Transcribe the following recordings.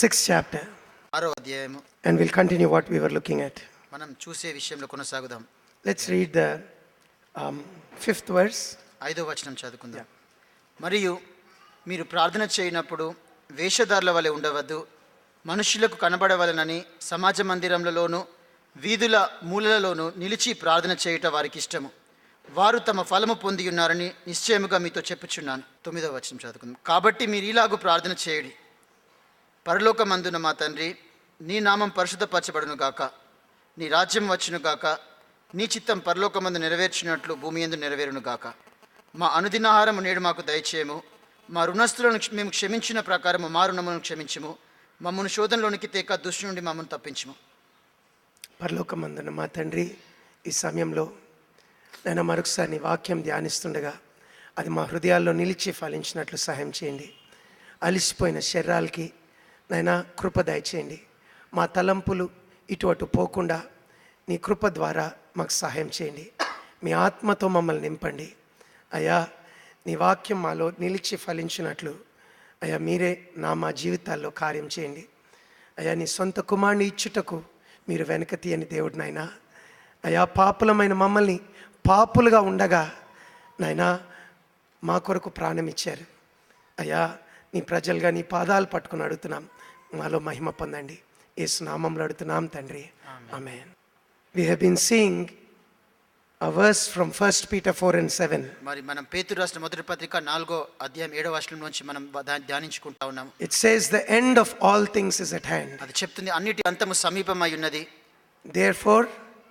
6th chapter. And we'll continue what we were looking at. మనం చూసే విషయంలో కొనసాగుదాం. Let's read the 5th verse. 5వ వచనం చదువుకుందాం. మరియు మీరు ప్రార్థన చేయనప్పుడు వేషధారుల వలె ఉండవద్దు, మనుషులకు కనబడవలనని సమాజ మందిరములలోను వీధుల మూలలలోను నిలిచి ప్రార్థన చేయుట వారికి ఇష్టము. వారు తమ ఫలము పొంది ఉన్నారని నిశ్చయముగా మీతో చెప్పుచున్నాను. 9వ వచనం చదువుకుందాం. కాబట్టి మీరు ఇలాగూ ప్రార్థన చేయుడి. పరలోకమందున మా తండ్రి, నీ నామం పరిశుద్ధపరచబడును గాక, నీ రాజ్యం వచ్చును గాక, నీ చిత్తం పరలోకమందు నెరవేర్చినట్లు భూమి యందు నెరవేరును గాక. మా అనుదినాహారము నేడు మాకు దయచేయము. మా రుణస్థులను మేము క్షమించిన ప్రకారము మా రుణములను క్షమించము. మమ్మను శోధనలోనికి తేక దుష్టు నుండి మమ్మల్ని తప్పించము. పరలోకమందున మా తండ్రి, ఈ సమయంలో నేను మరొకసారి నీ వాక్యం ధ్యానిస్తుండగా అది మా హృదయాల్లో నిలిచి ఫలించినట్లు సహాయం చేయండి. అలిసిపోయిన శరీరాలకి నైనా కృప దయచేయండి. మా తలంపులు ఇటు అటు పోకుండా నీ కృప ద్వారా మాకు సహాయం చేయండి. మీ ఆత్మతో మమ్మల్ని నింపండి అయ్యా. నీ వాక్యం మాలో నిలిచి ఫలించినట్లు అయ్యా మీరే మా జీవితాల్లో కార్యం చేయండి అయ్యా. నీ సొంత కుమారుని ఇచ్చుటకు మీరు వెనక తీయని దేవుడు నాయనా. అయ్యా, పాపులమైన మమ్మల్ని పాపులుగా ఉండగా నాయనా మా కొరకు ప్రాణం ఇచ్చారు అయ్యా. నీ ప్రజలుగా నీ పాదాలు పట్టుకుని అడుగుతున్నాం, మాలో మహిమ పొందండి. యేసు నామములో అడుగుతున్నాం తండ్రి, ఆమేన్. We have been seeing a verse from 1 Peter 4 and 7. మరి మనం పేతురు రాసిన మొదటి పత్రిక 4వ అధ్యాయం 7వ వచనం నుంచి మనం ధ్యానించుకుంటా ఉన్నాం. It says the end of all things is at hand. అది చెప్తుంది అన్నిటి అంతము సమీపమై ఉన్నది. Therefore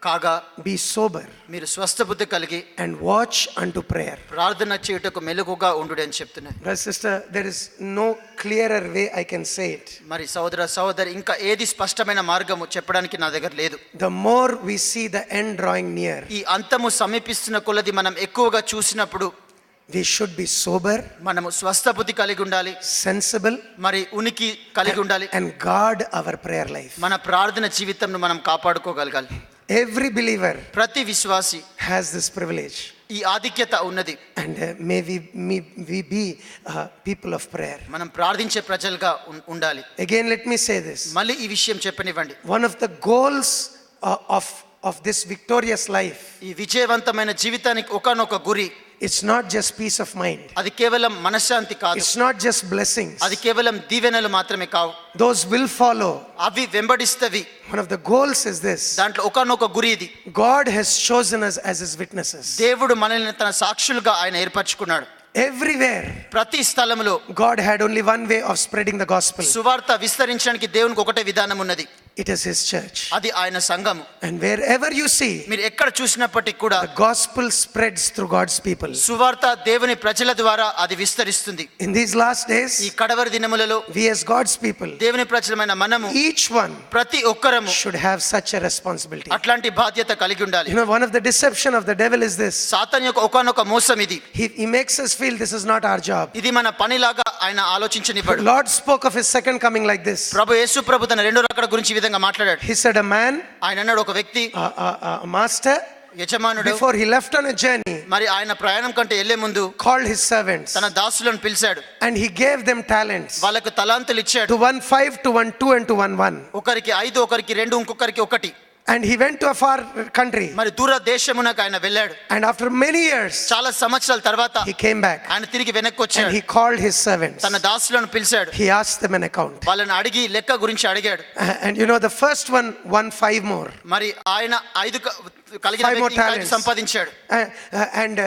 కాగా be sober మీరు స్వస్థ బుద్ధి కలిగి and watch unto prayer. ప్రార్థన చేయుటకు మెలకుగా ఉండుడి అని చెప్తున్నాయి. Brother, sister, there is no clearer way I can say it. మరి సహోదర సహోదరి, ఇంకా ఏది స్పష్టమైన మార్గము చెప్పడానికి నా దగ్గర లేదు. The more we see the end drawing near, ఈ అంతము సమీపిస్తున్న కొలది మనం ఎక్కువగా చూసినప్పుడు we should be sober, మనము స్వస్థ బుద్ధి కలిగి ఉండాలి, sensible, మరి ఉనికి కలిగి ఉండాలి, and guard our prayer life. మన ప్రార్థన జీవితంను మనం కాపాడుకోగలగాలి. Every believer ప్రతి విశ్వాసి has this privilege, ఈ ఆధిక్యత ఉన్నది. and may we be people of prayer. మనం ప్రార్థించే ప్రజలుగా ఉండాలి. Again, let me say this. మళ్ళీ ఈ విషయం చెప్పనివ్వండి. One of the goals of this victorious life, ఈ విజయవంతమైన జీవితానికి ఒకనొక గురి, it's not just peace of mind, అది కేవలం మనశ్శాంతి కాదు, it's not just blessings, అది కేవలం దీవెనలు మాత్రమే కావు, those will follow. అవి వెంబడిస్తవి. One of the goals is this: దాంట్లో ఒకనొక గురి ఇది. God has chosen us as his witnesses. దేవుడు మనల్ని తన సాక్షులుగా ఆయన ఏర్పరచుకున్నాడు. Everywhere ప్రతి స్థలములో God had only one way of spreading the gospel. సువార్త విస్తరించడానికి దేవునికి ఒకటే విధానం ఉన్నది. It is his church. అది ఆయన సంఘము. And wherever you see, మీరు ఎక్కడ చూసినప్పటికీ కూడా the gospel spreads through God's people. సువార్త దేవుని ప్రజల ద్వారా అది విస్తరిస్తుంది. In these last days, ఈ కడవరి దినములలో we as God's people, దేవుని ప్రజలమైన మనము each one ప్రతి ఒక్కరము should have such a responsibility. అట్లాంటి బాధ్యత కలిగి ఉండాలి. You know, one of the deception of the devil is this: సాతాను యొక్క ఒకనొక మోసం ఇది. he makes us feel this is not our job. ఇది మన పనిలాగా ఆయన ఆలోచించనివ్వడు. Lord spoke of his second coming like this. ప్రభు యేసు ప్రభు తన రెండో రాకడ గురించి ఈ విధంగా మాట్లాడాడు. He said a man, ఆయన అన్నాడు, ఒక వ్యక్తి, a master, యజమానుడు, before he left on a journey, మరి ఆయన ప్రయాణం కంటే వెళ్లే ముందు called his servants, తన దాసులను పిలిచాడు. and he gave them talents. వాళ్ళకు తలాంతులు ఇచ్చాడు. To one 5, to one 2, and to one 1. ఒకరికి 5, ఒకరికి 2, ఇంకొకరికి 1. And he went to a far country. మరి దూర దేశమునకు ఆయన వెళ్ళాడు. And after many years, చాలా సంవత్సరాల తర్వాత he came back. ఆయన తిరిగి వెనక్కి And వచ్చాడు. he called his servants. తన దాసులను పిలిచాడు. He asked them an account. వాళ్ళని అడిగి లెక్క గురించి అడిగాడు. And you know, the first one won 5 more. మరి ఆయన 5 కలిగిన 5 more వ్యక్తి ఇంకా 5 talents. సంపాదించాడు. And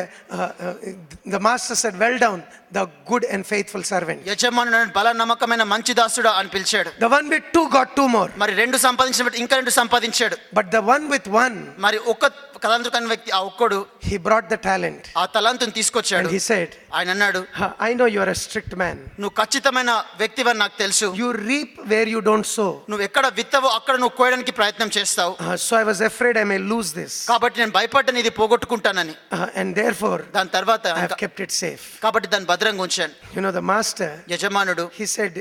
the master said, "Well done, the good and faithful servant." యజమానుడు బల నమ్మకమైన మంచి దాసుడా అని పిలిచాడు. The one with 2 got 2 more. మరి 2 సంపాదించిన వ్యక్తి ఇంకా 2 సంపాదించాడు. But the one with 1, మరి ఒక తలాంతు కాని వ్యక్తి, ఆ ఒక్కడు he brought the talent. ఆ తలాంతుని తీసుకొచ్చాడు. And he said, ఆయన అన్నాడు, "I know you are a strict man. నువ్వు ఖచ్చితమైన వ్యక్తివని నాకు తెలుసు. You reap where you don't sow. నువ్వు ఎక్కడ విత్తవో అక్కడ నువ్వు కోయడానికి ప్రయత్నం చేస్తావు. So I was afraid I may lose this. కాబట్టి నేను భయపడ్డాను ఇది పోగొట్టుకుంటానని. And therefore దాని తర్వాత I have kept it safe." కాబట్టి దాన్ని భద్రంగా ఉంచాను. You know, the master, యజమానుడు, he said,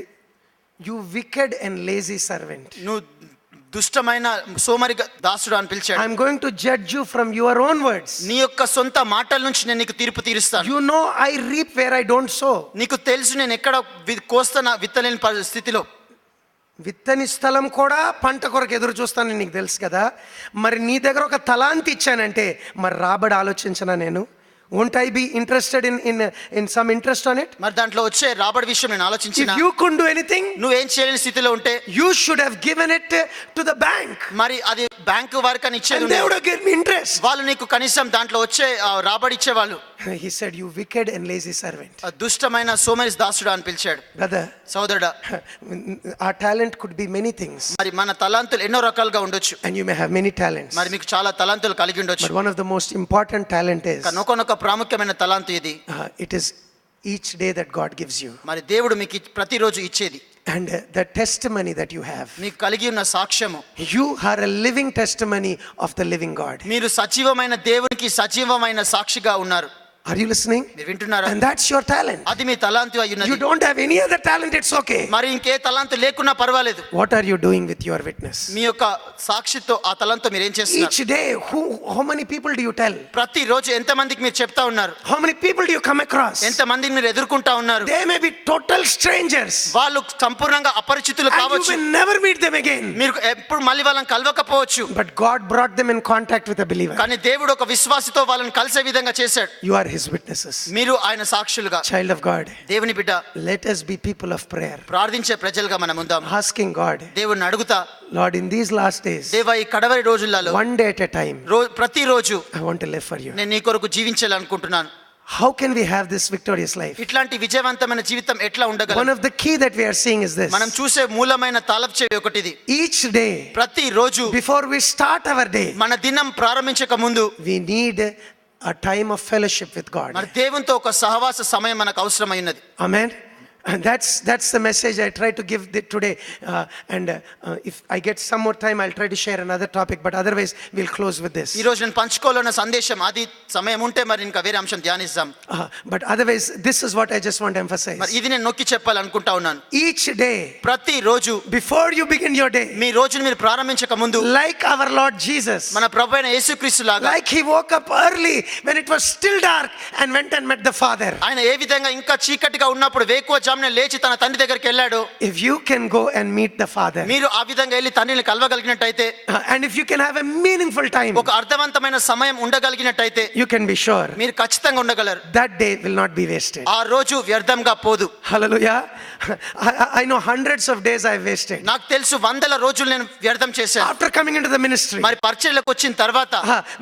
"You wicked and lazy servant. నువ్వు దుష్టమైన సోమరి దాసుడు అని పిలిచాడు. I'm going to judge you from your own words. నీ యొక్క సొంత మాటల నుంచి నేను నీకు తీర్పు తీరుస్తాను. You know I reap where I don't sow. నీకు తెలుసు నేను ఎక్కడ కోస్తున్నా విత్తలేని స్థితిలో. విత్తని స్థలం కూడా పంట కొరకు ఎదురు చూస్తానని నీకు తెలుసు కదా. మరి నీ దగ్గర ఒక తలాంతి ఇచ్చానంటే మరి రాబడి ఆలోచించనా నేను? Won't I be interested in some interest on it? మరి దాంట్లో వచ్చే రాబడి విషయం నేను If ఆలోచించిన you couldn't do anything, నువ్వేం చేయలేని స్థితిలో ఉంటే you should have given it to the bank. మరి అది బ్యాంకు వారికి అని ఇచ్చేది And they ఉండేది. would have given me interest. వాళ్ళు నీకు కనీసం దాంట్లో వచ్చే రాబడి ఇచ్చేవాళ్ళు. He said, you wicked and lazy servant. ఆ దుష్టమైన సోమరి దాసుడు అని పిలిచాడు. Brother, సోదరుడా, our talent could be many things. మరి మన తలాంతులు ఎన్నో రకాలుగా ఉండొచ్చు. And you may have many talents. మరి మీకు చాలా తలాంతులు కలిగి ఉండొచ్చు. But one of the most important talent is, ఒకనొక ప్రాముఖ్యమైన తలాంతు ఇది. it is each day that God gives you. మరి దేవుడు మీకు ప్రతిరోజు ఇచ్చేది. And the testimony that you have. మీకు కలిగి ఉన్న సాక్ష్యము. You are a living testimony of the living God. మీరు సజీవమైన దేవునికి సజీవమైన సాక్షిగా ఉన్నారు. Are you listening? మీరు వింటున్నారా? And that's your talent. అది మీ తలాంతు You అయ్యున్నది. don't have any other talent, it's okay. మరి ఇంకే తలాంతు లేకున్నా పర్వాలేదు. What are you doing with your witness? మీ యొక్క సాక్షితో ఆ తలంతో మీరు ఏం చేస్తున్నారు? Each day, how many people do you tell? ప్రతిరోజు ఎంత మందికి మీరు చెప్తా ఉన్నారు? How many people do you come across? ఎంత మందిని మీరు ఎదుర్కొంటా ఉన్నారు? They may be total strangers. వాళ్ళు సంపూర్ణంగా అపరిచితులు And you కావచ్చు. will never meet them again. మీరు ఎప్పుడు మళ్ళీ వాళ్ళని కలవకపోవచ్చు. But God brought them in contact with a believer. కానీ దేవుడు ఒక విశ్వాసితో వాళ్ళని కలిసే విధంగా చేశాడు. You are his witnesses. మీరు ఆయన సాక్షులుగా. Child of God, దేవుని బిడ్డ, let us be people of prayer. ప్రార్థించే ప్రజలుగా మనం ఉందాం. Asking God, దేవుని అడుగుతా, Lord, in these last days, దేవా ఈ కడవరి రోజులలో one day at a time, ప్రతిరోజు I want to live for you. నేను నీ కొరకు జీవించాలనుకుంటున్నాను. How can we have this victorious life? ఇట్లాంటి విజయవంతమైన జీవితం ఎట్లా One ఉండగలం? of the key that we are seeing is this. మనం చూసే మూలమైన తాళపు చెవి ఒకటిది. Each day, ప్రతిరోజు before we start our day, మన దినం ప్రారంభించక ముందు we need a time of fellowship with God. మన దేవునితో ఒక సహవాస సమయం మనకు అవసరమైనది. Amen. And that's the message I try to give today. If I get some more time, I'll try to share another topic. But otherwise, we'll close with this. ఈ రోజు నేను పంచుకోవాలన్న సందేశం అది సమయం ఉంటే మరి ఇంకా వేరే అంశం ధ్యానిస్తాం. But otherwise, this is what I just want to emphasize. మరి ఇది నేను నొక్కి చెప్పాలనుకుంటా ఉన్నాను. Each day, ప్రతిరోజు before you begin your day, మీ రోజుని మీరు ప్రారంభించక ముందు like our Lord Jesus, మన ప్రభువైన యేసుక్రీస్తు లాగా, like he woke up early when it was still dark and went and met the Father. ఆయన ఏ విధంగా ఇంకా చీకటిగా ఉన్నప్పుడు వేకువజామున లేచి తన తండ్రి దగ్గరికి వెళ్ళాడు. If you can go and meet the Father, మీరు ఆ విధంగా వెళ్ళి తండ్రిని కలవగలిగినట్టయితే, and if you can have a meaningful time, ఒక అర్థవంతమైన సమయం ఉండగలిగినట్టయితే, you can be sure మీరు ఖచ్చితంగా ఉండగలరు. that day will not be wasted. ఆ రోజు వ్యర్థంగా పోదు. Hallelujah. I know hundreds of days I've wasted నాకు తెలుసు వందల రోజులు నేను వ్యర్థం చేశాను. after coming into the ministry, మరి పరిచర్యలకు వచ్చిన తర్వాత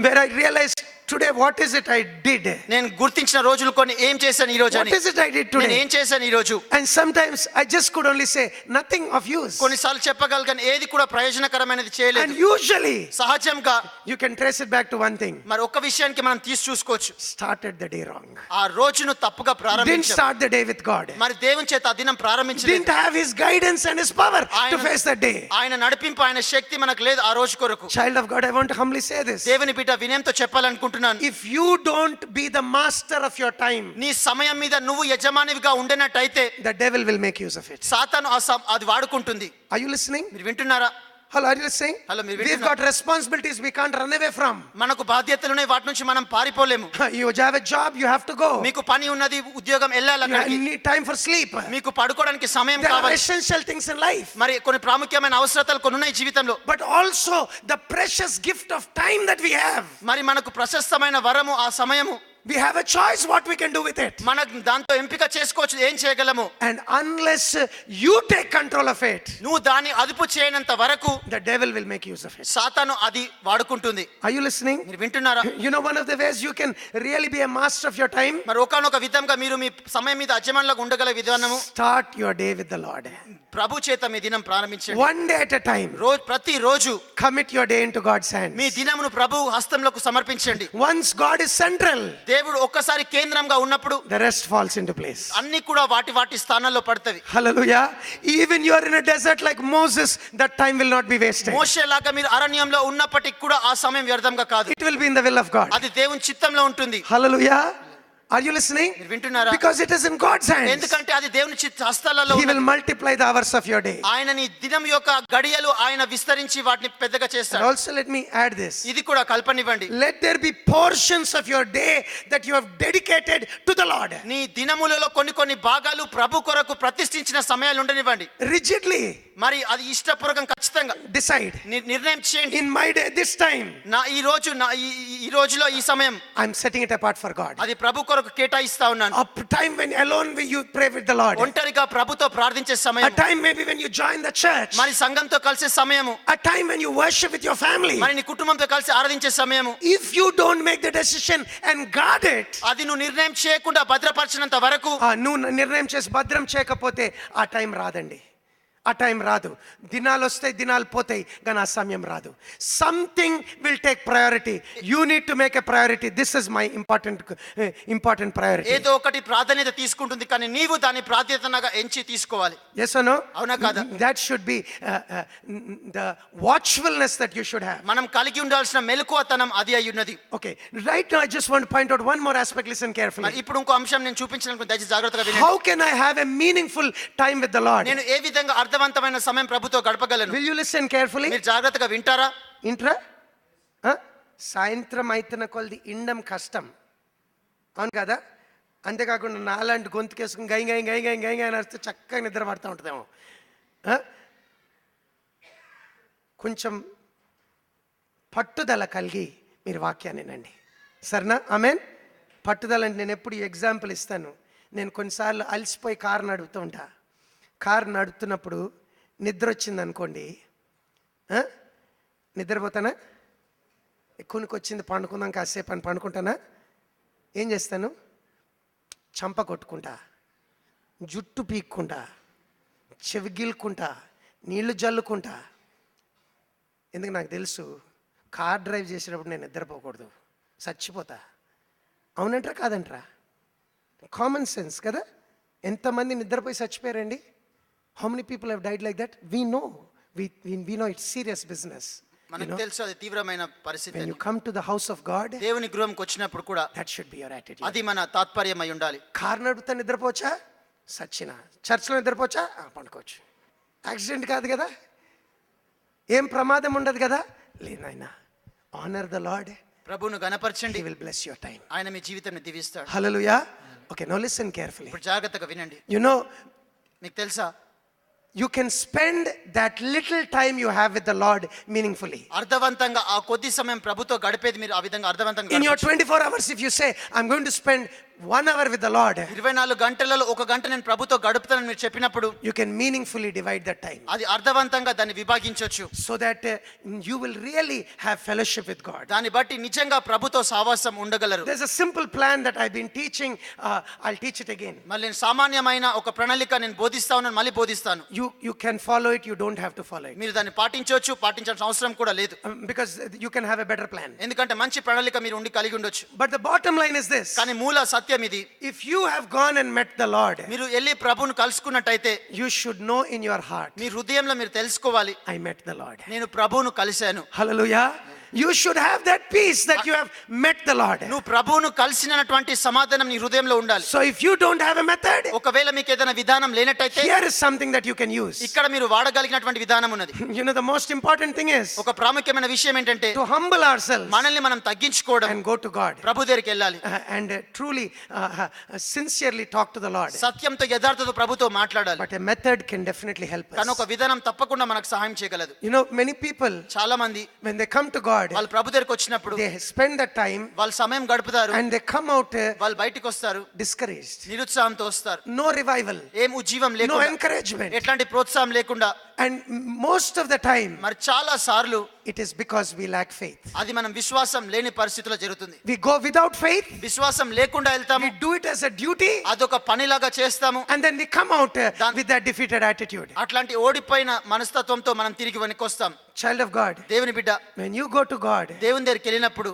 where I realized today what is it I did. నేను గుర్తించిన రోజులు కొన్ని ఏం చేశాను ఈ రోజు What అని. is it I did నేను today? ఏం చేశాను ఈ రోజు? And sometimes I just could only say nothing of use. కొన్నిసార్లు చెప్పగలను ఏది కూడా ప్రయోజనకరమైనది చేయలేదు. And usually సహజంగా you can trace it back to one thing. మరి ఒక్క విషయానికి మనం తీసి చూసుకోవచ్చు. Started the day wrong. ఆ రోజును తప్పుగా Didn't ప్రారంభించాం. start the day with God. మరి దేవుని చేత ఆ దినం ప్రారంభించలేదు. Didn't have his guidance and his power to face the day. ఆయన నడిపింపు, ఆయన శక్తి మనకు లేదు ఆ రోజు కొరకు. Child of God, I want to humbly say this. దేవుని బిడ్డ వినయంతో చెప్పాలనుకుంటున్నాను. If you don't be the master of your time, నీ సమయం మీద నువ్వు యజమానివిగా ఉండనట్టయితే the devil will make use of it. సాతాను అది వాడుకుంటుంది. Are you listening? మీరు వింటున్నారా? Hello, are you listening? Hello, మీరు We've వింటున్నారా? got responsibilities we can't run away from. మనకు బాధ్యతలు ఉన్నాయి, వాటి నుంచి మనం పారిపోలేము. You have a job, you have to go. మీకు పని ఉన్నది, ఉద్యోగం వెళ్ళాలి You అక్కడికి. need time for sleep. మీకు పడుకోవడానికి సమయం There are కావాలి. essential things in life. మరి కొన్ని ప్రాముఖ్యమైన అవసరతలు కొన్ని ఉన్నాయి జీవితంలో. But also the precious gift of time that we have. మరి మనకు ప్రశస్తమైన వరము ఆ సమయము. We have a choice what we can do with it. మనకు దాంతో ఎంపిక చేసుకోవచ్చు ఏం చేయగలము. And unless you take control of it, నువ్వు దాన్ని అదుపు చేయనంత వరకు the devil will make use of it. సాతాను అది వాడుకుంటుంది. Are you listening? మీరు వింటున్నారా? You know one of the ways you can really be a master of your time? మరి ఒకానొక విధంగా మీరు మీ సమయం మీద యజమానులుగా ఉండగల విధానము. Start your day with the Lord. ప్రభు చేత మీ దినం ప్రారంభించండి. One day at a time. ప్రతిరోజు Commit your day into God's hands. మీ దినమును ప్రభు హస్తంలోకి సమర్పించండి. Once God is central, దేవుడు ఒక్కసారి కేంద్రంగా ఉన్నప్పుడు the rest falls into place. అన్ని కూడా వాటి స్థానాల్లో పడతవి. Hallelujah. Even you are in a desert like Moses, that time will not be wasted. మోషే లాగా మీరు అరణ్యంలో ఉన్నప్పటికీ కూడా ఆ సమయం వ్యర్థంగా కాదు. It will be in the will of God. అది దేవుని చిత్తంలో ఉంటుంది. Hallelujah. Are you listening? మీరు వింటున్నారా? Because it is in God's hands. ఎందుకంటే అది దేవుని హస్తాలలో He ఉన్నది. will multiply the hours of your day. ఆయన నీ దినం యొక్క గడియలు ఆయన విస్తరించి వాటిని పెద్దగా And చేస్తాడు. also let me add this. ఇది కూడా కల్పనివ్వండి. Let there be portions of your day that you have dedicated to the Lord. నీ దినములలో కొన్ని భాగాలు ప్రభు కొరకు ప్రతిష్ఠించిన సమయాలు ఉండనివ్వండి. Rigidly మరి అది ఇష్టపూర్వకం ఖచ్చితంగా decide. నిర్ణయం చేయండి. In my day, this time, ఈ రోజులో ఈ సమయం I'm setting it apart for God. అది ప్రభు కొరకు కేటాయిస్తా ఉన్నాను. A time when alone you pray with the Lord. ఒంటరిగా ప్రభుతో ప్రార్థించే A సమయం. time maybe when you join the church. మరి సంఘంతో కలిసే సమయము. A time when you worship with your family. మరి నీ కుటుంబంతో కలిసి ఆరాధించే సమయము. If you don't make the decision and guard it, అది నువ్వు నిర్ణయం చేయకుండా భద్రపరిచినంత వరకు నువ్వు నిర్ణయం చేసి భద్రం చేయకపోతే ఆ టైం రాదండి. ఆ టైం రాదు. దినాలు వస్తాయి, దినాలు పోతాయి, కానీ ఆ సమయం రాదు. Something will take priority. You need to make a priority. This is my important priority. ఏదో ఒకటి ప్రాధాన్యత తీసుకుంటుంది, కానీ నీవు దాని ప్రాధాన్యతగా ఎంచి తీసుకోవాలి. Yes or no? అవునా కాదా? That should be the watchfulness that you should have. మనం కలిగి ఉండాల్సిన మెలకువతనం అది అయి ఉన్నది. Okay, right now I just want to point out one more aspect. Listen carefully. మరి ఇప్పుడు ఇంకో అంశం నేను చూపించాలనుకుంటే దయచేసి జాగ్రత్తగా వినండి. How can I have a meaningful time with the Lord? నేను ఏ విధంగా అర్థవంతమైన సమయం ప్రభుతో గడపగలను? Will you listen carefully? మీరు జాగ్రత్తగా వింటారా? ఇంట్రా సాయంత్రం అయితేన కొలది ఇండం కష్టం, అవును కదా? అంతేకాకుండా నాలాంటి గొంతుకేసుకుని గై గై గై గై గై గై అని వస్తే చక్కగా నిద్ర పడుతూ ఉంటుందేమో. కొంచెం పట్టుదల కలిగి మీరు వాక్యాన్ని వినండి, సరేనా? ఆమేన్. పట్టుదల అంటే నేను ఎప్పుడు ఎగ్జాంపుల్ ఇస్తాను. నేను కొన్నిసార్లు అలసిపోయి కారు నడుపుతూ ఉంటా. కారు నడుపుతున్నప్పుడు నిద్ర వచ్చింది అనుకోండి, నిద్రపోతానా? ఎక్కువనికి వచ్చింది, పండుకుందాం కాసేపు అని పండుకుంటానా? ఏం చేస్తాను? చంప కొట్టుకుంటా, జుట్టు పీక్కుంటా, చెవి గిల్లుకుంటా, నీళ్లు జల్లుకుంటా. ఎందుకు నాకు తెలుసు, కార్ డ్రైవ్ చేసేటప్పుడు నేను నిద్రపోకూడదు, చచ్చిపోతా. అవునంటారా కాదంటారా? కామన్ సెన్స్ కదా. ఎంతమంది నిద్రపోయి చచ్చిపోయారండి? How many people have died like that? We know. We know it's serious business. మనకు తెలుసు అది తీవ్రమైన పరిస్థితి. When you come to the house of God, దేవుని గృహంకి వచ్చినప్పుడు కూడా that should be your attitude. అది మన తాత్పర్యం అయి ఉండాలి. కార్ నడుపుతా నిద్రపోవచ్చా? సచ్చినా. చర్చ్లో నిద్రపోవచ్చా? పండుకోవచ్చు. యాక్సిడెంట్ కాదు కదా, ఏం ప్రమాదం ఉండదు కదా. లేనాయన, ఆనర్ ద లార్డ్. ప్రభువును గణపరచండి. He will bless your time. ఆయన మీ జీవితాన్ని దీవిస్తాడు. Hallelujah. Okay, now listen carefully. ఇప్పుడు జాగ్రత్తగా వినండి. You know, మీకు తెలుసా, you can spend that little time you have with the Lord meaningfully. అర్థవంతంగా ఆ కొద్ది సమయం ప్రభుతో గడిపేది మీరు ఆ విధంగా అర్థవంతంగా In your 24 hours, if you say, I'm going to spend 1 hour with the Lord, 24 గంటలలో 1 గంట నేను ప్రభుతో గడుపుతానని మీరు చెప్పినప్పుడు you can meaningfully divide that time, అది అర్థవంతంగా దాన్ని విభాగించవచ్చు. so that you will really have fellowship with God. దాన్ని బట్టి నిజంగా ప్రభుతో సావాసం ఉండగలరు. There's a simple plan that I've been teaching. I'll teach it again. మళ్ళీ నేను సామాన్యమైన ఒక ప్రణాళిక నేను బోధిస్తా ఉన్నాను, మళ్ళీ బోధిస్తాను. You can follow it, you don't have to follow it. మీరు దాన్ని పాటించవచ్చు, పాటించాల్సిన అవసరం కూడా లేదు. Because you can have a better plan. ఎందుకంటే మంచి ప్రణాళిక మీరు కలిగి ఉండొచ్చు. But the bottom line is this. కానీ మూల సత్యం ఇది. If you have gone and met the Lord, మీరు వెళ్ళి ప్రభువును కలుసుకున్నట్టయితే you should know in your heart, మీ హృదయంలో మీరు తెలుసుకోవాలి, I met the Lord. నేను ప్రభువును కలిశాను. Hallelujah. You should have that peace that you have met the Lord. నువ్వు ప్రభువును కలిసినటువంటి సమాధానం నీ హృదయంలో ఉండాలి. So if you don't have a method, ఒకవేళ మీకు ఏదైనా విధానం లేనట్టయితే here is something that you can use. ఇక్కడ మీరు వాడగలిగినటువంటి విధానం ఉన్నది. You know, the most important thing is ఒక ప్రాముఖ్యమైన విషయం ఏంటంటే to humble ourselves మనల్ని మనం తగ్గించుకోవడం, and go to God, ప్రభు దగ్గరికి వెళ్ళాలి, and truly sincerely talk to the Lord. సత్యంతో యథార్థతో ప్రభుతో మాట్లాడాలి. But a method can definitely help us. కానీ ఒక విధానం తప్పకుండా మనకు సహాయం చేయగలదు. You know, many people, చాలా మంది when they come to God, వాళ్ళు ప్రభు దగ్గరికి వచ్చినప్పుడు they spend the time వాళ్ళు సమయం గడుపుతారు, and they come out వాళ్ళు బయటికి వస్తారు discouraged, నిరుత్సాహంతో వస్తారు, no revival, ఏం ఉజ్జీవం no లేకుండా, encouragement. ఎట్లాంటి ప్రోత్సాహం లేకుండా. And most of the time మరి చాలా సార్లు it is because we lack faith. అది మనం విశ్వాసం లేని పరిస్థితిలో జరుగుతుంది. We go without faith, విశ్వాసం లేకుండా వెళ్తాము, we do it as a duty, అదొక పనిలాగా చేస్తాము, and then we come out with that defeated attitude. అట్లాంటి ఓడిపోయిన మనస్తత్వంతో మనం తిరిగి వెనకొస్తాం. Child of God, దేవుని బిడ్డ, when you go to God, దేవుని దగ్గరికి వెళ్ళినప్పుడు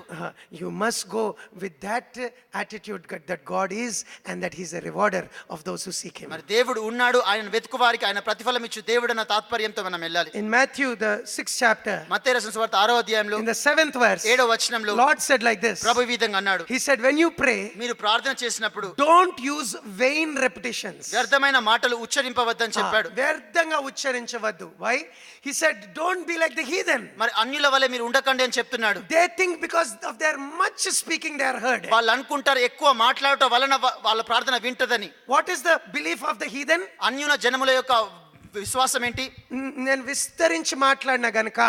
you must go with that attitude that God is and that He's a rewarder of those who seek Him. మరి దేవుడు ఉన్నాడు, ఆయన వెతుకు వారికి ఆయన ప్రతిఫలం ఇచ్చు దేవుడు అన్న తాత్పర్యం తాత్పర్యంతో మనం వెళ్ళాలి. In Matthew, the 6th chapter, మత్తయి రాసిన సువార్త 6వ అధ్యాయంలో in the 7th verse, 7వ వచనంలో Lord said like this. ప్రభు ఈ విధంగా అన్నాడు, He said, when you pray, మీరు ప్రార్థన చేసినప్పుడు don't use vain repetitions. వ్యర్థమైన మాటలు ఉచ్చరింపవద్దని చెప్పాడు. వ్యర్థంగా ఉచ్చరించవద్దు. Why? He said, don't be like the heathen. మరి అన్యుల వలె మీరు ఉండకండి అని చెప్తున్నాడు. They think because of their much speaking they are heard. వాళ్ళు అనుకుంటారు ఎక్కువ మాట్లాడటం వలన వాళ్ళ ప్రార్థన వింటదని. What is the belief of the heathen? అన్యుల జనముల యొక్క విశ్వాసం ఏంటి? నేను విస్తరించి మాట్లాడినా గనక,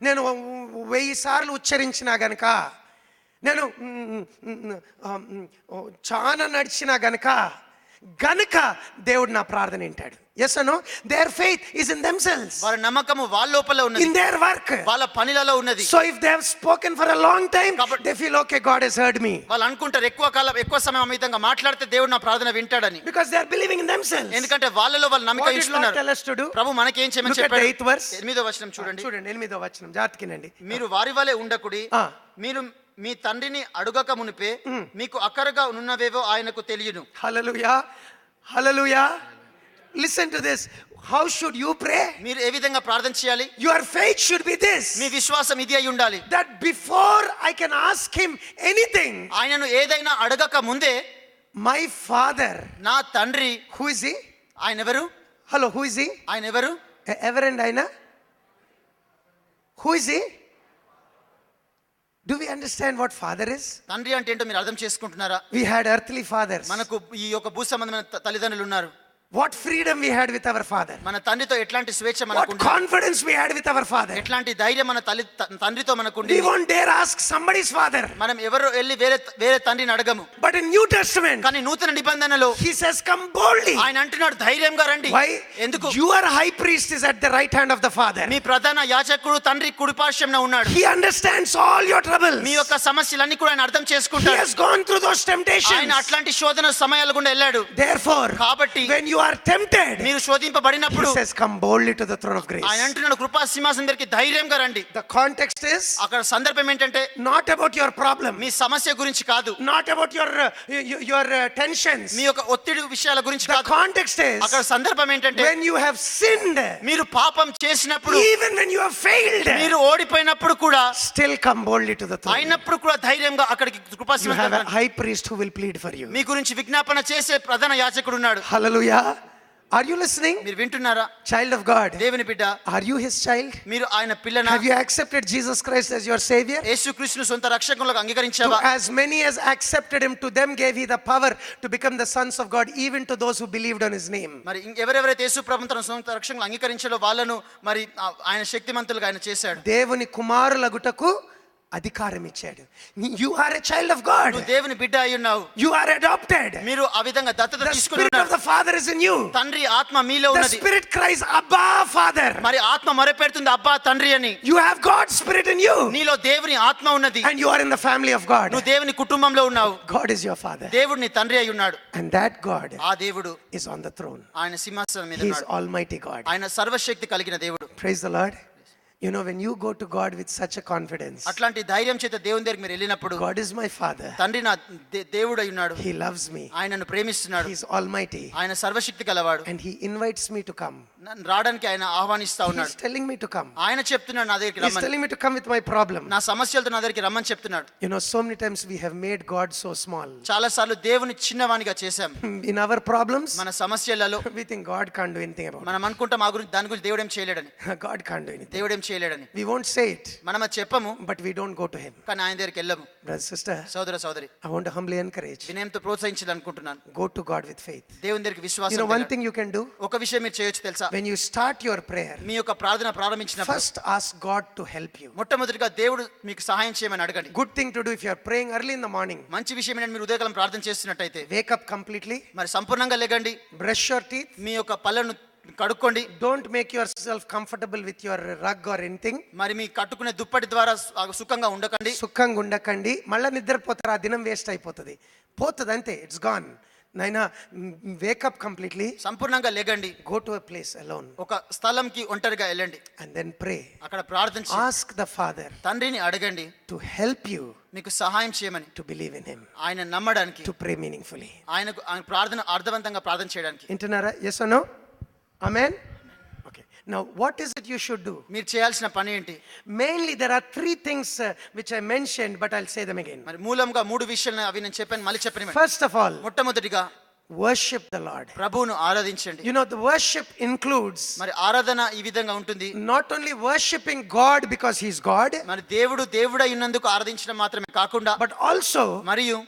నేను 1000 సార్లు ఉచ్చరించినా గనక, నేను చాలా నడిచినా గనక దేవుడు నా ప్రార్థన వింటాడు. Yes or no? Their faith is in themselves. వారి నమ్మకము వాళ్ళ లోపల ఉన్నది, in their work, వాళ్ళ పనిలలో ఉన్నది. So if they have spoken for a long time, they feel okay, God has heard me. వాళ్ళు అనుకుంటారు ఎక్కువ సమయం అమితంగా మాట్లాడితే దేవుడు నా ప్రార్థన వింటాడని. Because they are believing in themselves. ఎందుకంటే వాళ్ళలో వాళ్ళు నమ్మకం ఇస్తున్నారు. tell us to do? ప్రభు మనకి ఏం చేయమని చెప్పాడు? చెప్పాడు? 8th verse. 8వ వచనం చూడండి. 8వ వచనం జాగ్రత్తగానండి. మీరు వారి వలె ఉండకుడి, మీరు మీ తండ్రిని అడుగక మునిపే మీకు అక్కరగా ఉన్నవేవో ఆయనకు తెలియను. హల్లెలూయా, హల్లెలూయా. Listen to this. How should you pray? మీరు ఏ విధంగా ప్రార్థన చేయాలి? Your faith should be this. మీ విశ్వాసం ఇది అయి ఉండాలి. That before I can ask him anything, ఆయనను ఏదైనా అడగక ముందే, my father, నా తండ్రి. who is he? ఆయన ఎవరు? Hello, who is he? ఆయన ఎవరు? Everend aina? Who is he? Do we understand what father is? తండ్రి అంటే ఏంటో మీరు అర్థం చేసుకుంటున్నారా? We had earthly fathers. మనకు ఈ యొక్క భూ సంబంధమైన తల్లిదండ్రులు ఉన్నారు. What freedom we had with our father. మన తండ్రితో ఎట్లాంటి స్వేచ్ఛ మనకు What ఉంది. confidence we had with our father. ఎట్లాంటి ధైర్యం మన తండ్రితో మనకు ఉంది. We won't dare ask somebody's father. మనం ఎవరు వెళ్ళి వేరే తండ్రిని అడగము. But in New Testament, కానీ నూతన నిబంధనలో he says, come boldly. ఆయన అంటున్నాడు ధైర్యంగా రండి. Why? ఎందుకు? Your high priest is at the right hand of the father. మీ ప్రధాన యాజకుడు తండ్రి కుడిపార్శ్వంలో ఉన్నాడు. He understands all your troubles. మీ యొక్క సమస్యలన్నీ కూడా ఆయన అర్థం He చేసుకుంటాడు. has gone through those temptations. ఆయన అట్లాంటి శోధన సమయాల గుండా వెళ్ళాడు. Therefore, కాబట్టి when you are tempted, మీరు శోధింపబడినప్పుడు he says, come boldly to the throne of grace. ఆయన అంటున్నాడు కృపా సింహాసనం దగ్గరికి ధైర్యంగా రండి. The context is అక్కడ సందర్భం ఏంటంటే not about your problem, మీ సమస్య గురించి కాదు, not about your tensions. మీ యొక్క ఒత్తిడి విషయాల గురించి The కాదు. context is అక్కడ సందర్భం ఏంటంటే when you have sinned, మీరు పాపం చేసినప్పుడు, even when you have failed, మీరు ఓడిపోయినప్పుడు కూడా, still come boldly to the throne. అయినప్పుడు కూడా ధైర్యంగా అక్కడికి కృపా You have a సింహాసనం high priest who will plead for you. మీ గురించి విజ్ఞాపన చేసే ప్రధాన యాజకుడు ఉన్నాడు. Hallelujah. Are you listening? మీరు వింటున్నారా? Child of God, దేవుని బిడ్డ, are you his child? మీరు ఆయన పిల్లనా? Have you accepted Jesus Christ as your savior? యేసుక్రీస్తును సొంత రక్షకునిగా To అంగీకరించావా? as many as accepted him, to them gave he the power to become the sons of God, even to those who believed on his name. మరి ఎవరెవరైతే యేసు ప్రభువును తన సొంత రక్షకునిగా అంగీకరించారో వాళ్ళను మరి ఆయన శక్తిమంతులుగా ఆయన చేశాడు. దేవుని కుమారులగుటకు అధికారం ఇచ్చాడు. You are a child of God. నువ్వు దేవుని బిడ్డ అయి ఉన్నావు. You are adopted. మీరు ఆ విధంగా దత్తత The తీసుకుని spirit of ఉన్నారు. the Father is in you. తండ్రి ఆత్మ మీలో The ఉన్నది. spirit cries, Abba, Father. మరి ఆత్మ మొరపెడుతుంది అబ్బా తండ్రి అని. You have God's spirit in you. నీలో దేవుని ఆత్మ ఉన్నది. And you are in the family of God. నువ్వు దేవుని కుటుంబంలో ఉన్నావు. God is your father. దేవుడు నీ తండ్రి అయి ఉన్నాడు. And that God ఆ దేవుడు is on the throne. ఆయన సింహాసనం మీద He is ఉన్నాడు. Almighty God. ఆయన సర్వశక్తి కలిగిన దేవుడు. Praise the Lord. You know, when you go to God with such a confidence, అట్లాంటి ధైర్యం చేత దేవుని దగ్గరికి మీరు వెళ్ళినప్పుడు, God is my father. తండ్రి నా దేవుడు అయి ఉన్నాడు. He loves me. ఆయన నన్ను ప్రేమిస్తున్నాడు. He is almighty. ఆయన సర్వశక్తి గలవాడు. And he invites me to come. నన్ను రావడానికి ఆయన ఆహ్వానిస్తా He ఉన్నాడు. is telling me to come. ఆయన చెప్తున్నాడు నా దగ్గరికి He is రమ్మని. telling me to come with my problem. నా సమస్యలతో నా దగ్గరికి రమ్మని చెప్తున్నాడు. You know, so many times we have made God so small. చాలా సార్లు దేవుని చిన్నవానిగా చేశాం. In our problems, మన సమస్యలలో we think God can't do anything about మనం అనుకుంటాం దాని గురించి దేవుడు ఏం చేయలేడని. it. God can't do anything. దేవుడు ఏం చేయలేడని. We won't say it, మనం అది చెప్పము, but we don't go to him. కానీ ఆయన దగ్గరికి వెళ్ళము. Brother, sister, సోదర సోదరి, I want to humbly encourage. వినయంతో ప్రోత్సహించాలనుకుంటున్నాను. Go to God with faith. దేవుని దగ్గరికి You know, విశ్వాసం one thing you can do, ఒక విషయం మీరు చేయొచ్చు తెలుసా? when you start your prayer, మీ యొక్క ప్రార్థన ప్రారంభించినప్పుడు first ask God to help you. మొట్టమొదటిగా దేవుడు మీకు సహాయం చేయమని అడగండి. Good thing to do if you are praying early in the morning. మంచి విషయం ఏంటంటే మీరు ఉదయకాలం ప్రార్థన చేస్తున్నట్టయితే Wake up completely, మరి సంపూర్ణంగా లెగండి, brush your teeth. మీ యొక్క పళ్ళను కడుక్కోండి. Don't make yourself comfortable with your rug or anything. మరి మీ కట్టుకునే దుప్పటి ద్వారా సుఖంగా ఉండకండి. సుఖంగా ఉండకండి. మళ్ళీ నిద్రపోతారు, ఆ దినం వేస్ట్ అయిపోతుంది, పోతుంది అంతే, ఇట్స్ గాన్. నైనా వేకప్ కంప్లీట్లీ, సంపూర్ణంగా లెగండి. Go to a place alone, ఒక స్థలంకి ఒంటరిగా వెళ్ళండి. And then pray. అక్కడ ప్రార్థించి ఆస్క్ ద ఫాదర్ తండ్రిని అడగండి టు హెల్ప్ యూ, మీకు సహాయం చేయమని, టు బిలీవ్ ఇన్ హిమ్, ఆయన నమ్మడానికి, టు ప్రే మీనింగ్ఫుల్లీ. ఆయన ప్రార్థన అర్థవంతంగా ప్రార్థన చేయడానికి. వింటున్నారా? yes or no? Amen. Okay. Now, what is it you should do? మీరు చేయాల్సిన పని ఏంటి? Mainly, there are three things which I mentioned, but I'll say them again. మరి మూలంగా 3 విషయాలు అవి నేను చెప్పాను, మళ్ళీ చెప్పని. First of all, మొట్టమొదటిగా worship the Lord. ప్రభువును ఆరాధించండి. You know, the worship includes మరి ఆరాధన ఈ విధంగా ఉంటుంది. not only worshiping God because He's God, మరి దేవుడై ఉన్నందుకు ఆరాధించడం మాత్రమే కాకుండా, but also మరియు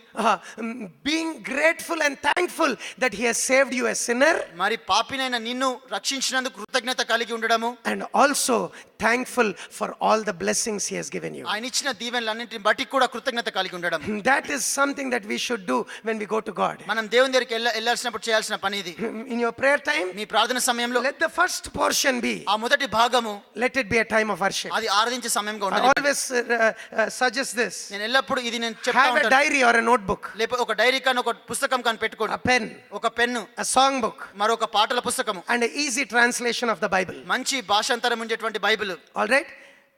being grateful and thankful that He has saved you a sinner, మరి పాపినైన నిన్ను రక్షించినందుకు కృతజ్ఞత కలిగి ఉండడము, and also thankful for all the blessings He has given you. ఆయన ఇచ్చిన దీవెనలన్నింటిని బట్టి కూడా కృతజ్ఞత కలిగి ఉండడం. That is something that we should do when we go to God. మనం దేవుని దగ్గరికి వెళ్ళాల్సినప్పుడు చేయాల్సిన పని ఇది. In your prayer time, మీ ప్రార్థన సమయంలో let the first portion be, ఆ మొదటి భాగము, let it be a time of worship. అది ఆరాధించే సమయంగా I ఉండాలి. always suggest this. నేను ఎల్లప్పుడూ ఇది నేను చెప్తా Have a ఉంటాను. diary or a notebook, లేకపోతే ఒక డైరీ కానీ ఒక పుస్తకం కానీ పెట్టుకోండి. a pen, ఒక పెన్ను, a song book, మరొక పాటల పుస్తకము, and an easy translation of the Bible. మంచి భాషాంతరం ఉండేటువంటి Bible. All right?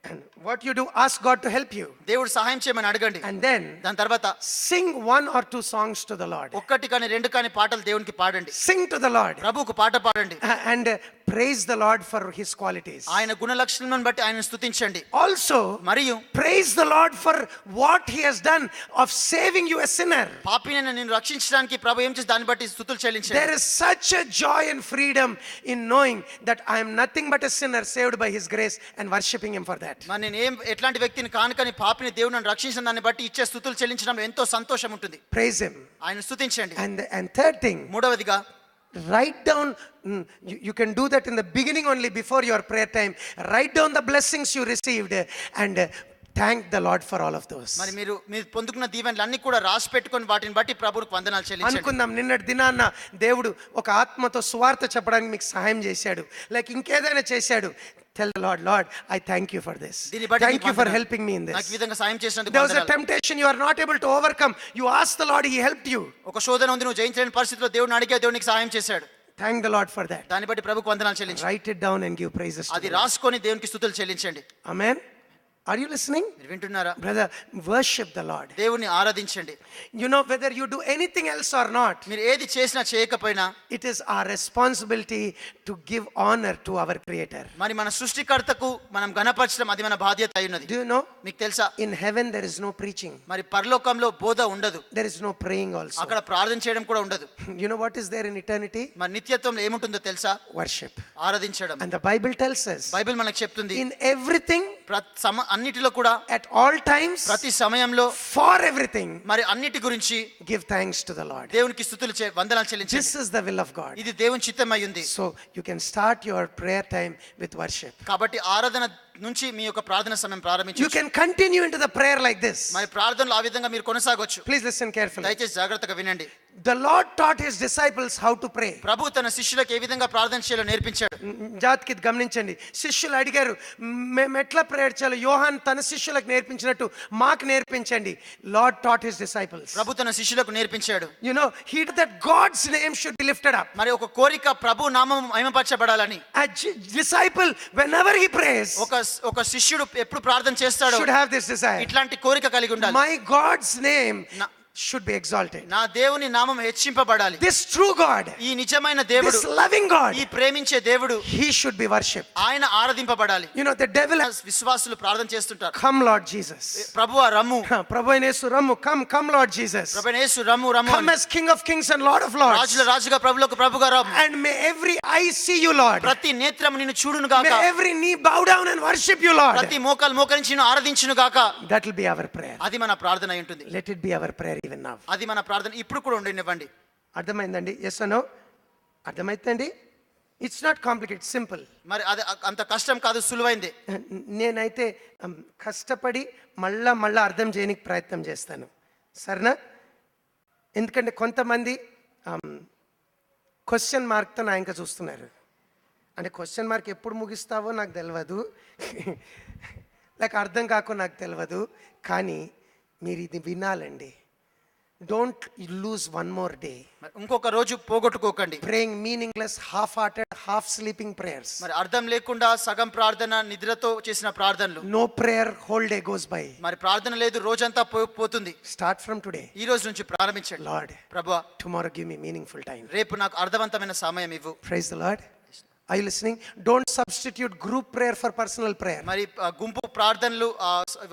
And what you do, ask God to help you. దేవుడు సహాయం చేయమని అడగండి. And then దాని తర్వాత sing 1 or 2 songs to the Lord. ఒక్కటి కానీ 2 కానీ పాటలు దేవునికి పాడండి. Sing to the Lord. ప్రభువుకు పాట పాడండి. And praise the Lord for His qualities. ఆయన గుణ లక్షణాలను బట్టి ఆయనను స్తుతించండి. Also, మరియు praise the Lord for what He has done of saving you a sinner. పాపినైన నిన్ను రక్షించడానికి ప్రభు ఏం చేసి దాన్ని బట్టి స్తుతులు చెల్లించండి. There is such a joy and freedom in knowing that I am nothing but a sinner saved by His grace and worshiping Him for that. మరి నేను ఎట్లాంటి వ్యక్తిని కానుకని పాపిని దేవుడు నన్ను రక్షించిన దాన్ని బట్టి ఇచ్చే స్తుతులు చెల్లించడం ఎంతో సంతోషం ఉంటుంది. Praise Him. ఆయన స్తుతించండి. And third thing, మూడవదిగా write down, you can do that in the beginning only before your prayer time. Write down the blessings you received and thank the Lord for all of those. మరి మీరు పొందుకున్న దీవెనలు అన్ని కూడా రాసి పెట్టుకొని వాటిని బట్టి ప్రభువుకు వందనాలు చెల్లించండి. అనుకుందాం నిన్నటి దినాన్న దేవుడు ఒక ఆత్మతో సువార్త చెప్పడానికి మీకు సహాయం చేశాడు, లైక్ ఇంకేదైనా చేశాడు. Tell the Lord, Lord, I thank you for this. Thank you for helping me in this. నాకు ఈ విధంగా సాయం చేసినందుకు There was a వందనాలు. temptation you are not able to overcome. You asked the Lord, He helped you. ఒక శోధన ఉంది, నువ్వు జయించలేని పరిస్థితిలో దేవుడిని అడిగే, దేవుడు నీకు సాయం చేశాడు. Thank the Lord for that. దాన్ని బట్టి ప్రభువుకు వందనాలు చెల్లించండి. Write it down and give praises to అది the Lord. రాసుకొని దేవునికి స్తుతులు చెల్లించండి. Amen. Are you listening? మీరు వింటున్నారా? Brother, worship the Lord. దేవుని ఆరాధించండి. You know, whether you do anything else or not, మీరు ఏది చేసినా చేయకపోయినా it is our responsibility to give honor to our Creator. మరి మన సృష్టికర్తకు మనం ఘనపరచడం అది మన బాధ్యత అయి ఉన్నది. Do you know? మీకు తెలుసా? In heaven there is no preaching. మరి పరలోకంలో బోధ ఉండదు. There is no praying also. అక్కడ ప్రార్థన చేయడం కూడా ఉండదు. You know what is there in eternity? మరి నిత్యత్వంలో ఏముంటుందో తెలుసా? Worship. ఆరాధించడం. And the Bible tells us, Bible మనకు చెప్తుంది, in everything, అన్నిటిలో కూడా, at all times, ప్రతి సమయంలో, for everything, మరి అన్నిటి గురించి give thanks to the Lord. దేవునికి స్తుతులు వందనాలు చెల్లించండి. This is the will of God. ఇది దేవుని చిత్తమై ఉంది. So you can start your prayer time with worship. కాబట్టి ఆరాధన నుంచి మీ యొక్క ప్రార్థన సమయం You ప్రారంభించు. can continue into the prayer like this. మరి ప్రార్థనలో ఆ విధంగా మీరు కొనసాగొచ్చు. Please listen carefully. దయచేసి జాగ్రత్తగా వినండి. The Lord taught His disciples how to pray. ప్రభు తన శిష్యులకు ఏ విధంగా ప్రార్థన చేయాలో నేర్పించాడు. జాతికి గమనించండి. శిష్యులు అడిగారు, మేము ఎట్లా ప్రేయర్ చేయాలో యోహాన్ తన శిష్యులకు నేర్పించినట్టు మాకు నేర్పించండి. Lord taught His disciples. ప్రభు తన శిష్యులకు నేర్పించాడు. You know, he that God's name should be lifted up. మరి ఒక కోరిక ప్రభు నామం మహిమపరచబడాలని. A disciple, whenever he prays, ఒక శిష్యుడు ఎప్పుడు ప్రార్థన చేస్తాడో should have this desire. ఇట్లాంటి కోరిక కలిగి ఉండాలి. My God's name should be exalted. నా దేవుని నామం హెచ్చింపబడాలి. This true God, ఈ నిజమైన దేవుడు, this loving God, ఈ ప్రేమించే దేవుడు, He should be worshipped. ఆయన ఆరాధింపబడాలి. You know, the devil has, విశ్వాసులు ప్రార్థన చేస్తుంటారు, come Lord Jesus. ప్రభువా రమ్ము, Prabhu Yesu rammu, come Lord Jesus. ప్రభువైన యేసు రమ్ము రమ్ము, Come as King of Kings and Lord of Lords. రాజుల రాజుగా ప్రభువులకు ప్రభుగా రమ్ము. And may every eye see you, Lord. ప్రతి నేత్రము నిన్ను చూడును గాక. May every knee bow down and worship you, Lord. ప్రతి మోకాలు మోకరించి నిన్ను ఆరాధించును గాక. That will be our prayer. అది మన ప్రార్థన అయి ఉంటుంది. Let it be our prayer even now. అది మన ప్రార్థన ఇప్పుడు కూడా ఉండనివ్వండి. అర్థమైందండి? ఎస్ అనో? అర్థమైందండి? It's not complicated, simple. మరి అది అంత కష్టం కాదు, సులువైంది. నేనైతే కష్టపడి మళ్ళా అర్థం చేయడానికి ప్రయత్నం చేస్తాను, సరేనా? ఎందుకంటే కొంతమంది క్వశ్చన్ మార్క్తో నా ఇంకా చూస్తున్నారు. అంటే క్వశ్చన్ మార్క్ ఎప్పుడు ముగిస్తావో నాకు తెలియదు, లేక అర్థం కాకో నాకు తెలియదు, కానీ మీరు ఇది వినాలండి. Don't lose one more day. ఇంకొక రోజు పోగొట్టుకోకండి. Praying meaningless, half-hearted, half-sleeping prayers. మరి అర్థం లేకుండా సగం ప్రార్థన, నిద్రతో చేసిన ప్రార్థనలు. No prayer whole day goes by. మరి ప్రార్థన లేదు, రోజంతా పోతుంది. Start from today. ఈ రోజు నుంచి ప్రారంభించండి. Lord, ప్రభువా, tomorrow give me meaningful time. రేపు నాకు అర్థవంతమైన సమయం ఇవ్వు. Praise the Lord. Are you listening? Don't substitute group prayer for personal prayer. మరి గుంపు ప్రార్థనలు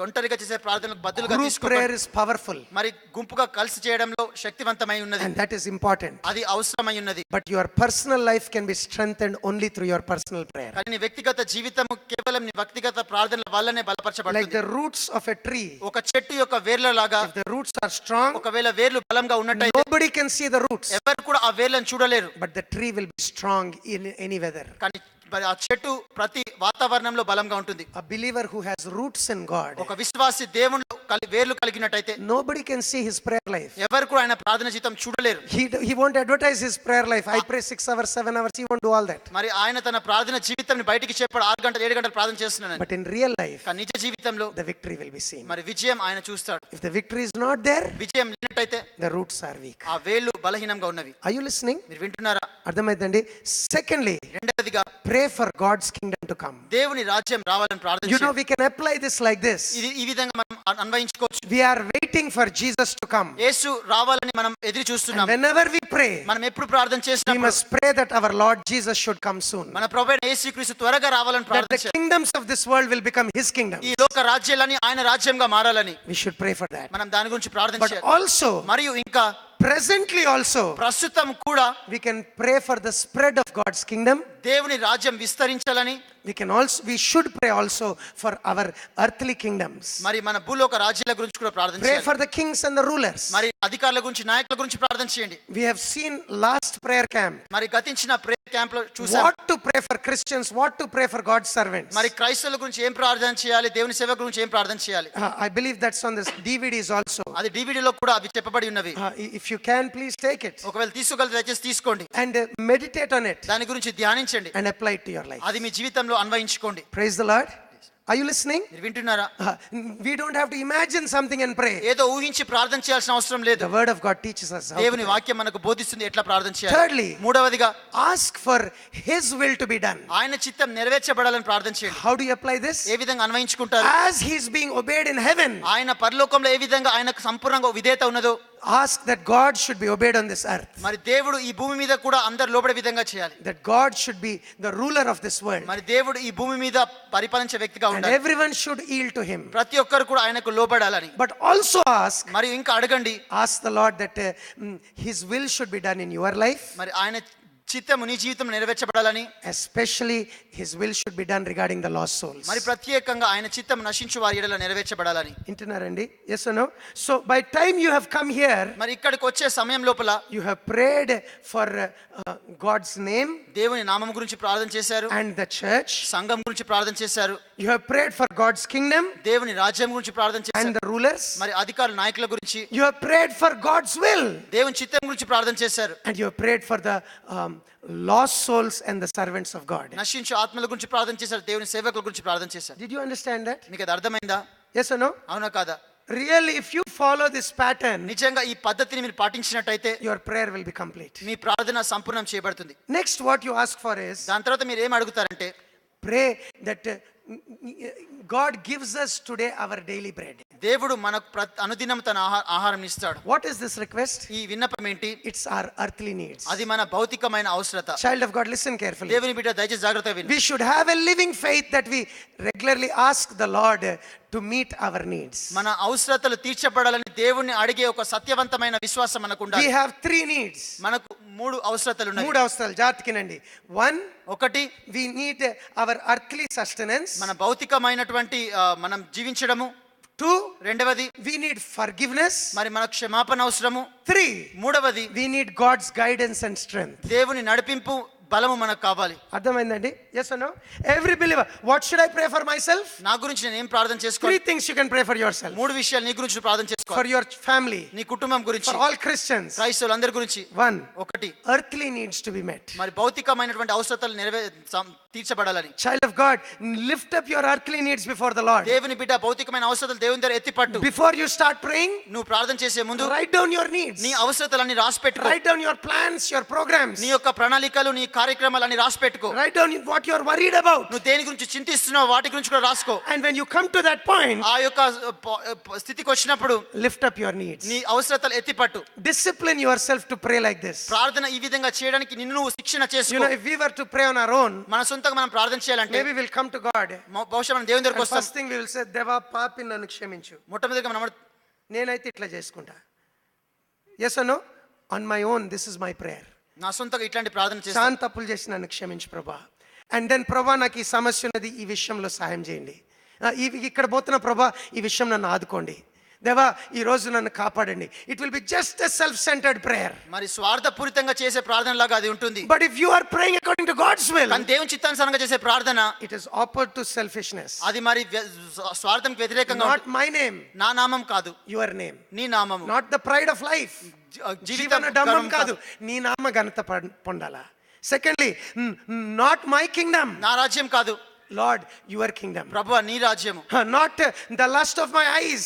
ఒంటరిగా చేసే ప్రార్థనలకు బదులుగా Group తీసుకోకండి. prayer is powerful మరి గుంపుగా కలిసి చేయడంలో శక్తివంతమై ఉన్నది, and that is important. అది అవసరమై ఉన్నది. But your personal life can be strengthened only through your personal prayer. కానీ నీ వ్యక్తిగత జీవితము కేవలం నీ వ్యక్తిగత ప్రార్థనల వల్లనే Like బలపరచబడుతుంది. the roots of a tree. ఒక చెట్టు యొక్క వేర్ల లాగా If the roots are strong, ఒకవేళ వేర్లు బలంగా ఉన్నట్టయితే nobody can see the roots, ఎవరు కూడా ఆ వేర్లను చూడలేరు. but the tree will be strong in any weather. కానీ మరి ఆ చెట్టు ప్రతి వాతావరణంలో బలంగా ఉంటుంది. A believer who has roots in God, ఒక విశ్వాసి దేవునిలో వేర్లు కలిగినట్టయితే nobody can see his prayer life. ఎవరు కూడా ఆయన ప్రార్థన జీవితం చూడలేరు. He won't advertise his prayer life. I pray 6 hours, 7 hours. He won't do all that. మరి ఆయన తన ప్రార్థన జీవితాన్ని బయటికి చెప్పాడు, 6 గంటలు 7 గంటలు ప్రార్థన చేస్తున్నాను. But in real life, కానీ నిజ జీవితంలో the victory will be seen. మరి విజయం ఆయన చూస్తాడు. If the victory is not there, విజయం లేనట్టయితే the roots are weak. ఆ వేళ్ళు బలహీనంగా ఉన్నవి. Are you listening? మీరు వింటున్నారా? అర్థమైందండి. Secondly, రెండవదిగా pray for God's kingdom to come. దేవుని రాజ్యం రావాలని You ప్రార్థించాలి. know, we can apply this like this. ఇది ఈ విధంగా మనం అన్వయించుకోవచ్చు. We are waiting for Jesus to come. యేసు రావాలని మనం ఎదురు And చూస్తున్నాం. whenever we pray, మనం ఎప్పుడు ప్రార్థన we చేసినప్పుడు must pray that our Lord Jesus should come soon. మన ప్రభువైన యేసుక్రీస్తు త్వరగా రావాలని That the ప్రార్థించాలి. kingdoms of this world will become His kingdom. ఈ లోక రాజ్యాలని ఆయన రాజ్యంగా మారాలని We should pray for that. మనం దాని గురించి But ప్రార్థించాలి. also, మరియు ఇంకా presently also, ప్రస్తుతం కూడా we can pray for the spread of God's kingdom. దేవుని రాజ్యం విస్తరించాలని, We should pray also for our earthly kingdoms. మరి మన భూలోక రాజ్యాల గురించి కూడా Pray ప్రార్థించాలి. for the kings and the rulers. మరి అధికారుల గురించి, నాయకుల గురించి ప్రార్థన చేయండి. We have seen last prayer camp మరి గతించిన ప్రేయర్ క్యాంప్ లో చూసాం what to pray for Christians, what to pray for God's servants. మరి క్రైస్తవుల గురించి ఏం ప్రార్థన చేయాలి, దేవుని సేవ గురించి ఏం ప్రార్థన చేయాలి. I believe that's on this DVDs also. అది డివిడీలో కూడా అవి చెప్పబడి ఉన్నవి. If you can, please take it ఒకవేళ తీసుకోగలిగితే దయచేసి తీసుకోండి, and meditate on it దాని గురించి ధ్యానించండి, and apply it to your life. అది మీ జీవితంలో అన్వయించుకోండి. Praise the Lord. Are you listening? మీరు వింటున్నారా? We don't have to imagine something and pray. ఏదో ఊహించి ప్రార్థన చేయాల్సిన అవసరం లేదు. The word of God teaches us how to దేవుని pray. వాక్యం మనకు బోధిస్తుంది ఎట్లా ప్రార్థన చేయాలి. Thirdly, మూడవదిగా ask for His will to be done. ఆయన చిత్తం నెరవేర్చబడాలని ప్రార్థన చేయండి. How do you apply this? ఏ విధంగా అన్వయించుకుంటారు? As He is being obeyed in heaven, ఆయన పరలోకంలో ఏ విధంగా ఆయనకు సంపూర్ణంగా విధేయత ఉన్నదో, ask that God should be obeyed on this earth. మరి దేవుడు ఈ భూమి మీద కూడా అందరు లోబడే విధంగా చేయాలి. That God should be the ruler of this world. మరి దేవుడు ఈ భూమి మీద పరిపాలించే వ్యక్తిగా And ఉండాలి. everyone should yield to Him. ప్రతి ఒక్కరు కూడా ఆయనకు లోబడాలని. But also ask మరియు ఇంకా అడగండి, the Lord that His will should be done in your life. మరి ఆయన చిత్తము నీ జీవితం నెరవేర్చబడాలని, Especially His will should be done regarding the lost souls. మరి ప్రత్యేకంగా ఆయన చిత్తం నశించు వారి ఎడల నెరవేర్చబడాలని. Intunarandi? Yes or no? So by time you have come here, మరి ఇక్కడికి వచ్చే సమయం లోపల you have prayed for God's name దేవుని నామం గురించి ప్రార్థన చేశారు, and the church. సంఘం గురించి ప్రార్థన చేశారు, You have prayed for God's kingdom దేవుని రాజ్యం గురించి ప్రార్థన and చేశారు, the rulers. మరి అధికారుల నాయకుల గురించి, You have prayed for God's will, దేవుని చిత్తం గురించి ప్రార్థన చేశారు, and you have prayed for the lost souls and the servants of God. నశించు ఆత్మల గురించి ప్రార్థన చేశారు, దేవుని సేవకుల గురించి ప్రార్థన చేశారు. Did you understand that? మీకు అది అర్థమైందా? Yes or no? అవునా కాదా? Really, if you follow this pattern, నిజంగా ఈ పద్ధతిని మీరు పాటించినట్టయితే your prayer will be complete. మీ ప్రార్థన సంపూర్ణం చేయబడుతుంది. Next, what you ask for is దాని తర్వాత మీరు ఏం అడుగుతారంటే, pray that God gives us today our daily bread. దేవుడు మనకు అనుదినం తన ఆహారం ఇస్తాడు. What is this request? ఈ విన్నపం ఏంటి? It's our earthly needs. అది మన భౌతికమైన అవసరత. Child of God, listen carefully. దేవుని బిడ్డ దయచేసి జాగ్రత్తగా విను. We should have a living faith that we regularly ask the Lord to meet our needs. మన అవసరతలు తీర్చబడాలని దేవుణ్ణి అడిగే ఒక సత్యవంతమైన విశ్వాసం మనకు We ఉండాలి. have 3 needs. మనకు 3 అవసరతలు ఉన్నాయి. 3 అవసరాలు జాతికినండి. 1, ఒకటి, we need our earthly sustenance. మన భౌతికమైనటువంటి మనం జీవించడము. 2, రెండవది, we need forgiveness. మరి మనకు క్షమాపణ అవసరము. 3, మూడవది, we need God's guidance and strength. దేవుని నడిపింపు బలము మనకు కావాలి. అర్థమైందండి? Yes or no? Every believer, what should I pray for myself? నా గురించి నేను ఏం ప్రార్థన 3 చేసుకోవాలి? things you can pray for yourself. 3 విషయాలు నీ గురించి ప్రార్థన For చేసుకోవాలి. your family, నీ కుటుంబం గురించి, for all Christians. క్రైస్తవులందరి గురించి. 1, ఒకటి, earthly needs to be met. మరి భౌతికమైనటువంటి అవసరతలు తీర్చబడాలని. Child of God, lift up your earthly needs before the Lord. దేవుని బిడ్డ భౌతికమైన అవసరతలు దేవుని దగ్గర ఎత్తిపట్టు. Before you start praying, నువ్వు ప్రార్థన చేసే ముందు write down your needs. నీ అవసరతలన్నీ రాసి పెట్టుకో. Write down your plans, your programs. నీ యొక్క ప్రణాళికలు, నీ కార్యక్రమాలన్నీ రాసి పెట్టుకో. Write down what you are worried about. నువ్వు దేని గురించి చింతిస్తున్నావు వాటి గురించి కూడా రాసుకో. And when you come to that point, ఆ యొక్క స్థితికి వచ్చినప్పుడు lift up your needs. నీ అవసరతలు ఎత్తిపట్టు. Discipline yourself to pray like this. ప్రార్థన ఈ విధంగా చేయడానికి నిన్ను నువ్వు శిక్షణ You చేసుకో. know, if we were to pray on our own, మన సొంతంగా మనం ప్రార్థన చేయాలంటే maybe we'll come to God. బహుశా మనం దేవుని దగ్గరకు And వస్తాం. first thing we will say, దేవా పాపి నన్ను క్షమించు. మొట్టమొదటిగా మనం నేనైతే ఇట్లా చేసుకుంటా. Yes or no? On my own, this is my prayer. నా సొంతంగా ఇట్లాంటి ప్రార్థన చేస్తాను. చాలా తప్పులు చేసి నన్ను క్షమించు ప్రభా. అండ్ దెన్ ప్రభా నాకు ఈ సమస్య ఉన్నది, ఈ విషయంలో సహాయం చేయండి. ఇక్కడ పోతున్న ప్రభా ఈ విషయం నన్ను ఆదుకోండి. దేవా ఈ రోజు నన్ను కాపాడండి. It will be just a self centered prayer. మరి స్వార్థపూరితంగా చేసే ప్రార్థన లాగా అది ఉంటుంది. But if you are praying according to God's will, కానీ దేవుని చిత్తానుసారంగా చేసే ప్రార్థన, it is opposite to selfishness. అది మరి స్వార్థంకి వ్యతిరేకంగా నాట్ మై నేమ్, నా నామం కాదు, యువర్ నేమ్, నీ నామము. Not the pride of life, జీవన డమ్మం కాదు, నీ నామ ఘనత పొందాలా. సెకండ్లీ, నాట్ మై కింగ్డమ్, నా రాజ్యం కాదు, లార్డ్ యువర్ కింగ్డమ్. ప్రభువా నీ రాజ్యము. Not the lust of my eyes,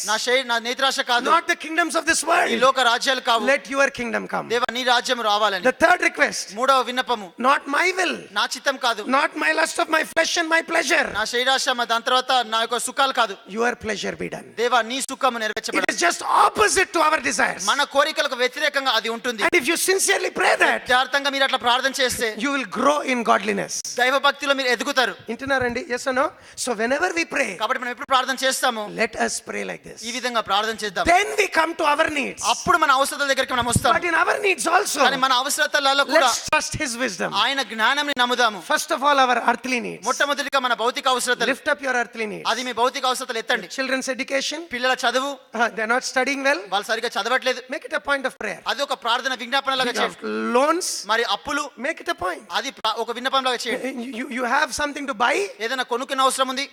నా నేత్రాశ కాదు, not the kingdoms of this ఈ వరల్డ్, లోక రాజ్యాలు కావు. Let your Kingdom come. దేవా నీ రాజ్యం రావాలని. ద థర్డ్ రిక్వెస్ట్, మూడవ విన్నపము, నాట్ మై విల్, నా చిత్తం కాదు, not my lust of my flesh and my pleasure, నా శరీరాశ దాని తర్వాత నా యొక్క సుఖాలు కాదు, యువర్ ప్లెజర్ బి డన్. దేవా నీ సుఖము It నెరవేర్చబడాలి. is just opposite to our desires. మన కోరికలకు వ్యతిరేకంగా అది ఉంటుంది. And if you sincerely pray that, యథార్థంగా మీరు అట్లా ప్రార్థన చేస్తే you will grow in godliness. దైవ భక్తిలో మీరు ఎదుగుతారు. వింటున్నారండి? Yes or no? So whenever we pray, కాబట్టి మనం ఎప్పుడు ప్రార్థన చేస్తామో let us pray like this. ఈ విధంగా ప్రార్థన చేద్దాం. Then we come to our needs. అప్పుడు మన అవసరాల దగ్గరికి మనం వస్తాం. But in our needs also, కానీ మన అవసరాలలో కూడా let's trust His wisdom. ఆయన జ్ఞానాన్ని నమ్ముదాము. First of all, our earthly needs. మొట్టమొదటిగా మన భౌతిక అవసరాలు. Lift up your earthly needs. అది మీ భౌతిక అవసరాలు ఎత్తండి. Children's education, పిల్లల చదువు, they're not studying well. వాళ్ళు సరిగ్గా చదవట్లేదు, Make it a point of prayer. అది ఒక ప్రార్థన విజ్ఞాపన లాగా You have చేయండి. loans, మరి అప్పులు, make it a point. అది ఒక విన్నపం లాగా చేయండి. You have something to buy, ఏదైనా కొనుక్కునే అవసరం ఉంది,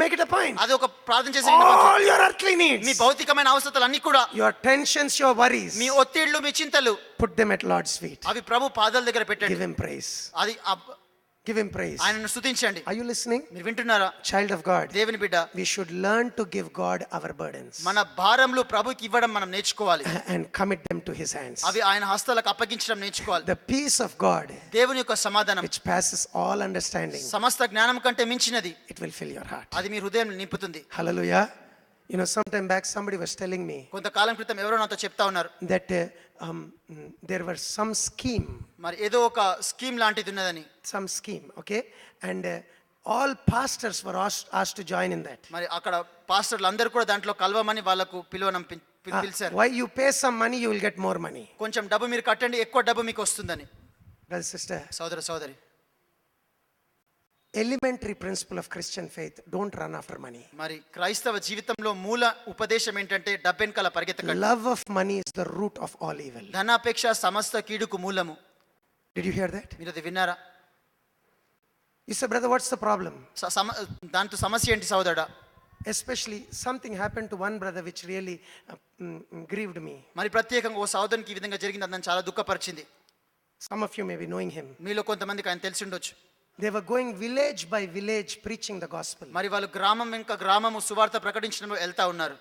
make it a point. అది ఒక ప్రార్థన చేసే విన్నపం. All your earthly me needs, భౌతికమైన అవసరాలు అన్ని కూడా, your tensions, your worries, మీ ఒత్తిళ్లు, మీ చింతలు, put them at Lord's feet. అవి ప్రభు పాదాల దగ్గర పెట్టండి. Give Him praise. అది Give Him praise. ఆయనను స్తుతించండి. Are you listening? మీరు వింటున్నారా? Child of God, దేవుని బిడ్డ, we should learn to give God our burdens మన భారంలో ప్రభుకి ఇవ్వడం మనం నేర్చుకోవాలి. and commit them to His hands. అవి ఆయన హస్తాలకు అప్పగించడం నేర్చుకోవాలి. The peace of God, దేవుని యొక్క సమాధానం which passes all understanding, సమస్త జ్ఞానం కంటే మించినది, it will fill your heart. అది మీ హృదయం నింపుతుంది. Hallelujah. You know, sometime back somebody was telling me కొంతకాలం క్రితం ఎవరో నాతో చెప్తా ఉన్నారు, that there were some scheme, మరి ఏదో ఒక స్కీమ్ లాంటిది ఉన్నదని. some scheme, okay? And all pastors were asked to join in that. మరి అక్కడ పాస్టర్లు అందరూ కూడా దాంట్లో కలవమని వాళ్ళకు పిలిచారు. Why you pay some money, you will get more money. కొంచెం డబ్బు మీరు కట్టండి, ఎక్కువ డబ్బు మీకు వస్తుందని. Brother, sister, సోదర సోదరి, elementary principle of Christian faith, don't run after money. మరి క్రైస్తవ జీవితంలో మూల ఉపదేశం ఏంటంటే డబ్బెనకాల పరిగెత్తకండి. Love of money is the root of all evil. ధనాపేక్ష సమస్త కీడుకు మూలము. Did you hear that? మీరు అది విన్నారా? You said, brother, what's the problem? దాంతో సమస్య ఏంటి సోదరుడా? Especially something happened to one brother which really grieved me. మరి ప్రత్యేకంగా ఓ సోదరునికి ఈ విధంగా జరిగింది, అది నన్ను చాలా దుఃఖపరిచింది. Some of you may be knowing him. మీలో కొంతమందికి ఆయన తెలిసి ఉండొచ్చు. They were going village by village preaching the gospel. మరి వాళ్ళు గ్రామం ఇంకా గ్రామము సువార్త ప్రకటించడంలో వెళ్తా ఉన్నారు.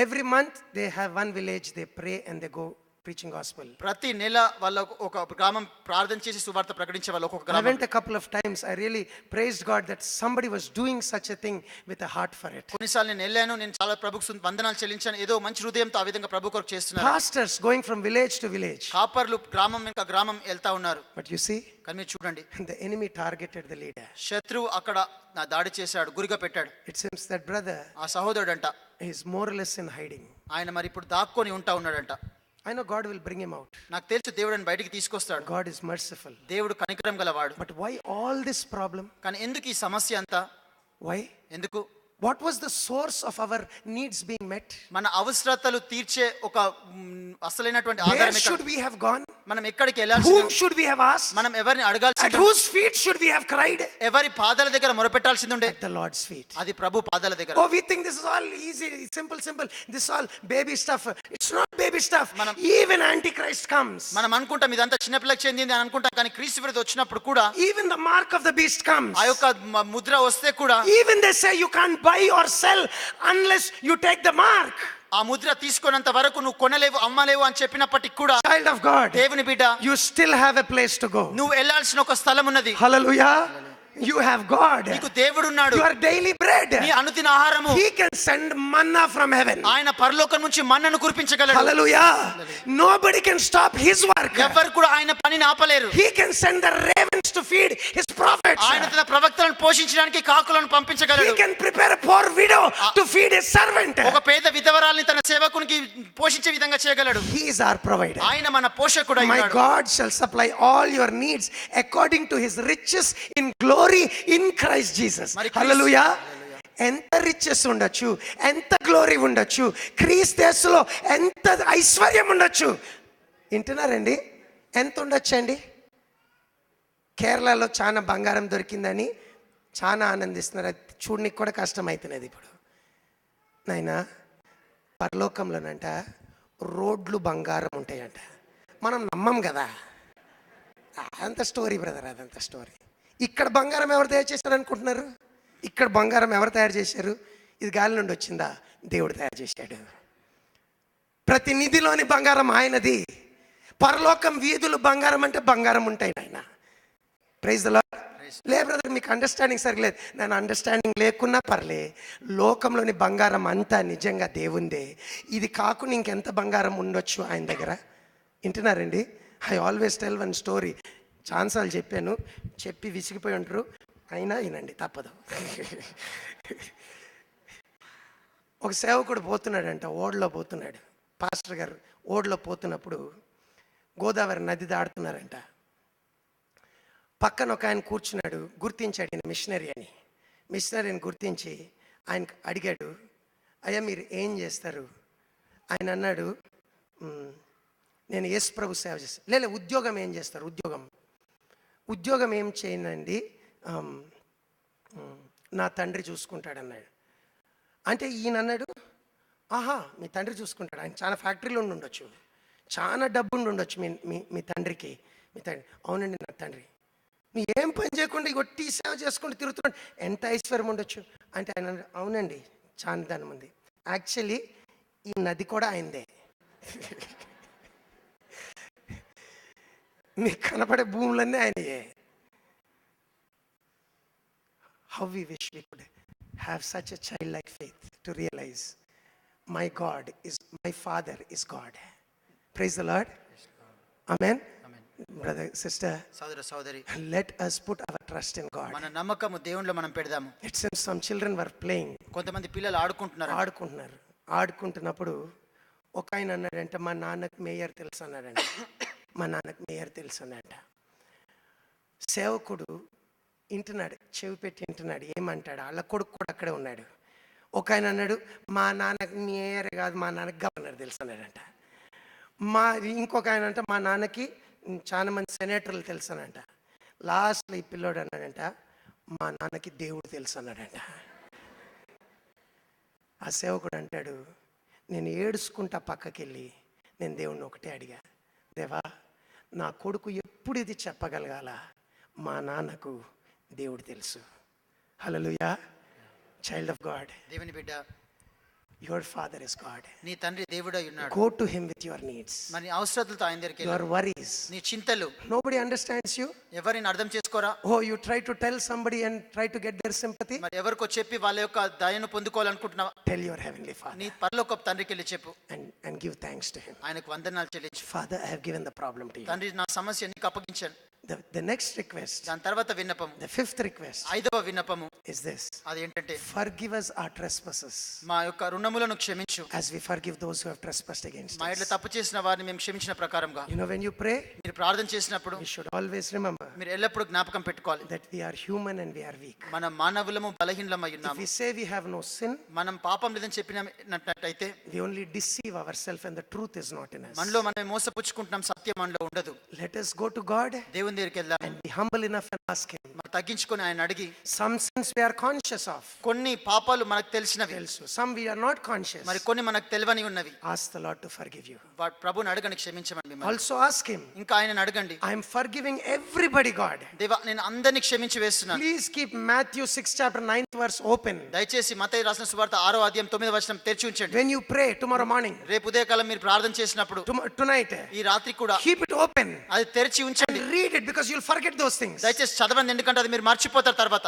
Every month they have one village, they pray and they go preaching gospel. ప్రతి నెల వాళ్ళ ఒక గ్రామం ప్రార్థన చేసి సువార్త ప్రకటించే వాళ్ళు ఒక్కొక్క I గ్రామం. went a couple of times. I really praised God that somebody was doing such a thing with a heart for it. కొన్నిసార్లు నేను వెళ్ళాను, నేను చాలా ప్రభుకు వందనాలు చెల్లించాను, ఏదో మంచి హృదయంతో ఆ విధంగా ప్రభు కొరకు చేస్తున్నారు. Pastors going from village to village. కాపర్లు గ్రామం ఇంకా గ్రామం వెళ్తా ఉన్నారు. But you see, కానీ మీరు చూడండి, the enemy targeted the leader. శత్రువు అక్కడ నా దాడి చేశాడు, గురిగా పెట్టాడు. It seems that brother ఆ సహోదరుడంట is more or less in hiding. ఆయన మరి ఇప్పుడు దాక్కొని ఉంటా ఉన్నాడంట. I know God will bring him out. నాకు తెలుసు దేవుడు ఆయన బయటికి తీసుకొస్తాడు. God is merciful. దేవుడు కనికరం గలవాడు. But why all this problem? కానీ ఎందుకు ఈ సమస్య అంతా? Why? ఎందుకు? What was the source of our needs being met? మన అవసరతలు తీర్చే ఒక అసలైనటువంటి Where ఆధారం should we have gone? మనం ఎక్కడికి వెళ్ళాల్సి Whom should we have asked? మనం ఎవరిని అడగాల్సి At whose feet should we have cried? ఎవరి పాదాల దగ్గర మొరపెట్టాల్సింది ఉండే? At the Lord's feet. అది ప్రభు పాదాల దగ్గర. Oh, we think this is all easy, simple. This is all baby stuff. It's not baby stuff. Even Antichrist comes. మనం అనుకుంటాం ఇదంతా చిన్నపిల్లకి చెందింది అని అనుకుంటాం, కానీ క్రీస్తు విరోధి వచ్చినప్పుడు కూడా, Even the mark of the beast comes. ఆ యొక్క ముద్ర వస్తే కూడా, Even they say you can't buy or sell unless you take the mark. ఆ ముద్ర తీసుకున్నంత వరకు నువ్వు కొనలేవు, అమ్మలేవు అని చెప్పినప్పటికి కూడా, Child of God, దేవుని బిడ్డ, you still have a place to go. నువ్వు వెళ్ళాల్సిన ఒక స్థలం ఉన్నది. Hallelujah. You have God. నీకు దేవుడు ఉన్నాడు. Your daily bread. నీ అనుదిన ఆహారము. He can send manna from heaven. ఆయన పరలోకం నుంచి మన్నను కురిపించగలడు. Hallelujah. Nobody can stop his work. ఎవరు కూడా ఆయన పనిని ఆపలేరు. He can send the ravens to feed his prophets. ఆయన తన ప్రవక్తలను పోషించడానికి కాకులను పంపించగలడు. He can prepare a poor widow to feed his servant. ఒక పేద విధవరాల్ని తన సేవకునికి పోషించే విధంగా చేయగలడు. He is our provider. ఆయన మన పోషకుడు My అయినాడు. God shall supply all your needs according to his riches in glory in Christ Jesus. Hallelujah. ఎంత రిచెస్ ఉండొచ్చు, ఎంత గ్లోరీ ఉండొచ్చు, క్రీస్తు యేసులో ఎంత ఐశ్వర్యం ఉండొచ్చు. వింటున్నారండి? ఎంత ఉండొచ్చండి? కేరళలో చాలా బంగారం దొరికిందని చాలా ఆనందిస్తున్నారు. అది చూడడానికి కూడా కష్టమవుతున్నది ఇప్పుడు. నాయనా, పరలోకంలోనంట రోడ్లు బంగారం ఉంటాయంట. మనం నమ్మం కదా. అదంత స్టోరీ బ్రదర్, అదంత స్టోరీ. ఇక్కడ బంగారం ఎవరు తయారు చేశారు అనుకుంటున్నారు? ఇక్కడ బంగారం ఎవరు తయారు చేశారు? ఇది గాలి నుండి వచ్చిందా? దేవుడు తయారు చేశాడు. ప్రతి నిధిలోని బంగారం ఆయనది. పరలోకం వీధులు బంగారం అంటే బంగారం ఉంటాయి నాయన. Praise the Lord. లే బ్రదర్, మీకు అండర్స్టాండింగ్ సరిగ్లేదు. నేను అండర్స్టాండింగ్ లేకున్నా పర్లే, లోకంలోని బంగారం అంతా నిజంగా దేవుందే. ఇది కాకుండా ఇంకెంత బంగారం ఉండొచ్చు ఆయన దగ్గర. వింటున్నారండి? I always tell one story. ఛాన్సాలు చెప్పాను, చెప్పి విసిగిపోయి ఉంటారు, అయినా వినండి, తప్పదు. ఒక సేవకుడు పోతున్నాడంట, ఓడలో పోతున్నాడు. పాస్టర్ గారు ఓడలో పోతున్నప్పుడు గోదావరి నది దాడుతున్నారంట. పక్కన ఒక ఆయన కూర్చున్నాడు, గుర్తించాడు ఈయన మిషనరీ అని. మిషనరీని గుర్తించి ఆయన అడిగాడు, అయ్యా మీరు ఏం చేస్తారు? ఆయన అన్నాడు, నేను యేసు ప్రభు సేవ చేస్తాను. లేదు, ఉద్యోగం ఏం చేస్తారు? ఉద్యోగం ఏం చేయనండి, నా తండ్రి చూసుకుంటాడన్నాడు. అంటే ఈయన అన్నాడు, ఆహా మీ తండ్రి చూసుకుంటాడు, ఆయన చాలా ఫ్యాక్టరీలో ఉండొచ్చు, చాలా డబ్బు ఉండొచ్చు మీ తండ్రికి. మీ తండ్రి, అవునండి నా తండ్రి. నువ్వు ఏం పని చేయకుండా ఒట్టి సేవ చేసుకుంటూ తిరుగుతున్నాడు, ఎంత ఐశ్వర్యం ఉండొచ్చు అంటే ఆయన అన్నాడు, అవునండి చాలా ధనం ఉంది. యాక్చువల్లీ ఈ నది కూడా ఆయనదే. మీకు కనపడే భూములన్నీ ఆయనయే. How we wish we could have such a childlike faith to realize my God is, my Father is God. Praise the Lord. Amen. Brother, sister, సోదరి, let us put our trust in God. మన నమ్మకము దేవునిలో మనం పెడదాము. It seems some children were playing. కొంతమంది పిల్లలు ఆడుకుంటున్నప్పుడు ఒక ఆయన అన్నాడంటే, మా నాన్నకు మేయర్ తెలుసు అన్నాడంట. మా నాన్నకు మేయర్ తెలుసు అన్నట. సేవకుడు వింటున్నాడు, చెవి పెట్టి వింటున్నాడు, ఏమంటాడు. వాళ్ళ కొడుకు కూడా అక్కడే ఉన్నాడు. ఒక ఆయన అన్నాడు, మా నాన్నకి మేయర్ కాదు, మా నాన్నకి గవర్నర్ తెలుసు అన్నాడంట. ఇంకొక ఆయన అంటే, మా నాన్నకి చాలా మంది సెనేటర్లు తెలుసు అనంట. లాస్ట్లో ఈ పిల్లోడు అన్నాడంట, మా నాన్నకి దేవుడు తెలుసు అన్నాడంట. ఆ సేవకుడు అంటాడు, నేను ఏడుచుకుంటా పక్కకి వెళ్ళి నేను దేవుడిని ఒకటే అడిగా, దేవా నా కొడుకు ఎప్పుడు ఇది చెప్పగలగాల, మా నాన్నకు దేవుడు తెలుసు. హల్లెలూయా. చైల్డ్ ఆఫ్ గాడ్, దేవుని బిడ్డ, యువర్ ఫాదర్ ఇస్ గాడ్. నీ తండ్రి దేవుడై ఉన్నాడు. Go to him with your needs. మరి అవసరతలతో ఆయన దగ్గరికి వెళ్ళు. యువర్ వరీస్, నీ చింతలు. Nobody understands you. ఎవరిని అర్థం చేసుకోరా? Oh you try to tell somebody and try to get their sympathy. మరి ఎవరికో చెప్పి వాళ్ళ యొక్క దయను పొందుకోవాలనుకుంటున్నావా? Tell your heavenly father. నీ పరలోకపు తండ్రికి వెళ్ళి చెప్పు, and give thanks to him. ఆయనకు వందనాలు చెల్లించు. Father, I have given the problem to you. తండ్రి, నా సమస్య నీకు అప్పగించాను. The next request, దాని తర్వాత విన్నపము, the fifth request 5వ విన్నపము is this: అది ఏంటంటే, forgive us our trespasses మా యొక్క రుణములను క్షమించు, as we forgive those who have trespassed against మా ఎడల us. తప్పు చేసిన వారిని మేము క్షమించిన ప్రకారంగా. You know, when you pray, మీరు ప్రార్థన చేసినప్పుడు we should always remember మీరు ఎల్లప్పుడూ జ్ఞాపకం పెట్టుకోవాలి, that we are human and we are weak. మనం మానవులము, బలహీనమై If ఉన్నాము. we say we have no sin, మనం పాపం లేదని చెప్పినట్టయితే we only deceive ourselves and the truth is not in us. మనలో మనం మోసపుచ్చుకుంటున్నాం, సత్యం మనలో ఉండదు. Let us go to God దేవుని దగ్గరికి వెళ్దాం, and be humble enough and ask Him. మనం తగ్గించుకొని ఆయన అడిగి, Some sins we are conscious of, కొన్ని పాపాలు మనకు తెలిసినవి, also some we are not conscious. మరి కొన్ని మనకు తెలియని ఉన్నవి. Ask the Lord to forgive you. ప్రభుని అడగండి, క్షమించమని మిమ్మల్ని. Also ask Him, ఇంకా ఆయనను అడగండి, I am forgiving everybody, God. దేవా నేను అందరినీ క్షమించి వేస్తున్నాను. Please keep Matthew 6 chapter 9th verse open. దయచేసి మత్తయి రాసిన సువార్త 6వ అధ్యాయం 9వ వచనం తెరిచి ఉంచండి. When you pray tomorrow morning, రేపు ఉదయకాలం మీరు ప్రార్థన చేసినప్పుడు, tonight, ఈ రాత్రి కూడా keep it open అది తెరిచి ఉంచండి. and read it because you'll forget those things. దయచేసి చదవండి, ఎందుకంటే అది మీరు మర్చిపోతారు తర్వాత.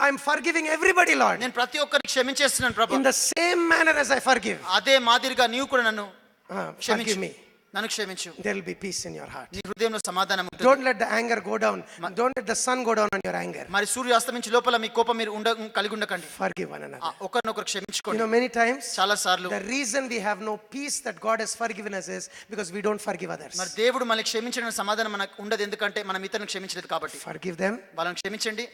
I'm forgiving everybody, Lord, నేను ప్రతి ఒక్కరిని క్షమించేస్తున్నాను ప్రభు. in the same manner as I forgive. అదే మాదిరిగా నీవు కూడా నన్ను Forgive క్షమించు, me. నన్ను క్షమించు. There will be peace in your heart. నీ హృదయంలో సమాధానం ఉంటుంది. Don't let the anger go down. Don't let the sun go down on your anger. మరి సూర్యుడు అస్తమించి లోపల మీ కోపం మీరు కలిగి ఉండకండి. Forgive one another. ఒకరినొకరు You క్షమించుకోండి. know, many times చాలా సార్లు the reason we have no peace that God has forgiven us is because we don't forgive others. మరి దేవుడు మనల్ని క్షమించడం సమాధానం మనకు ఉండదు, ఎందుకంటే మనం ఇతరులను క్షమించలేదు కాబట్టి. Forgive them. వాళ్ళని క్షమించండి.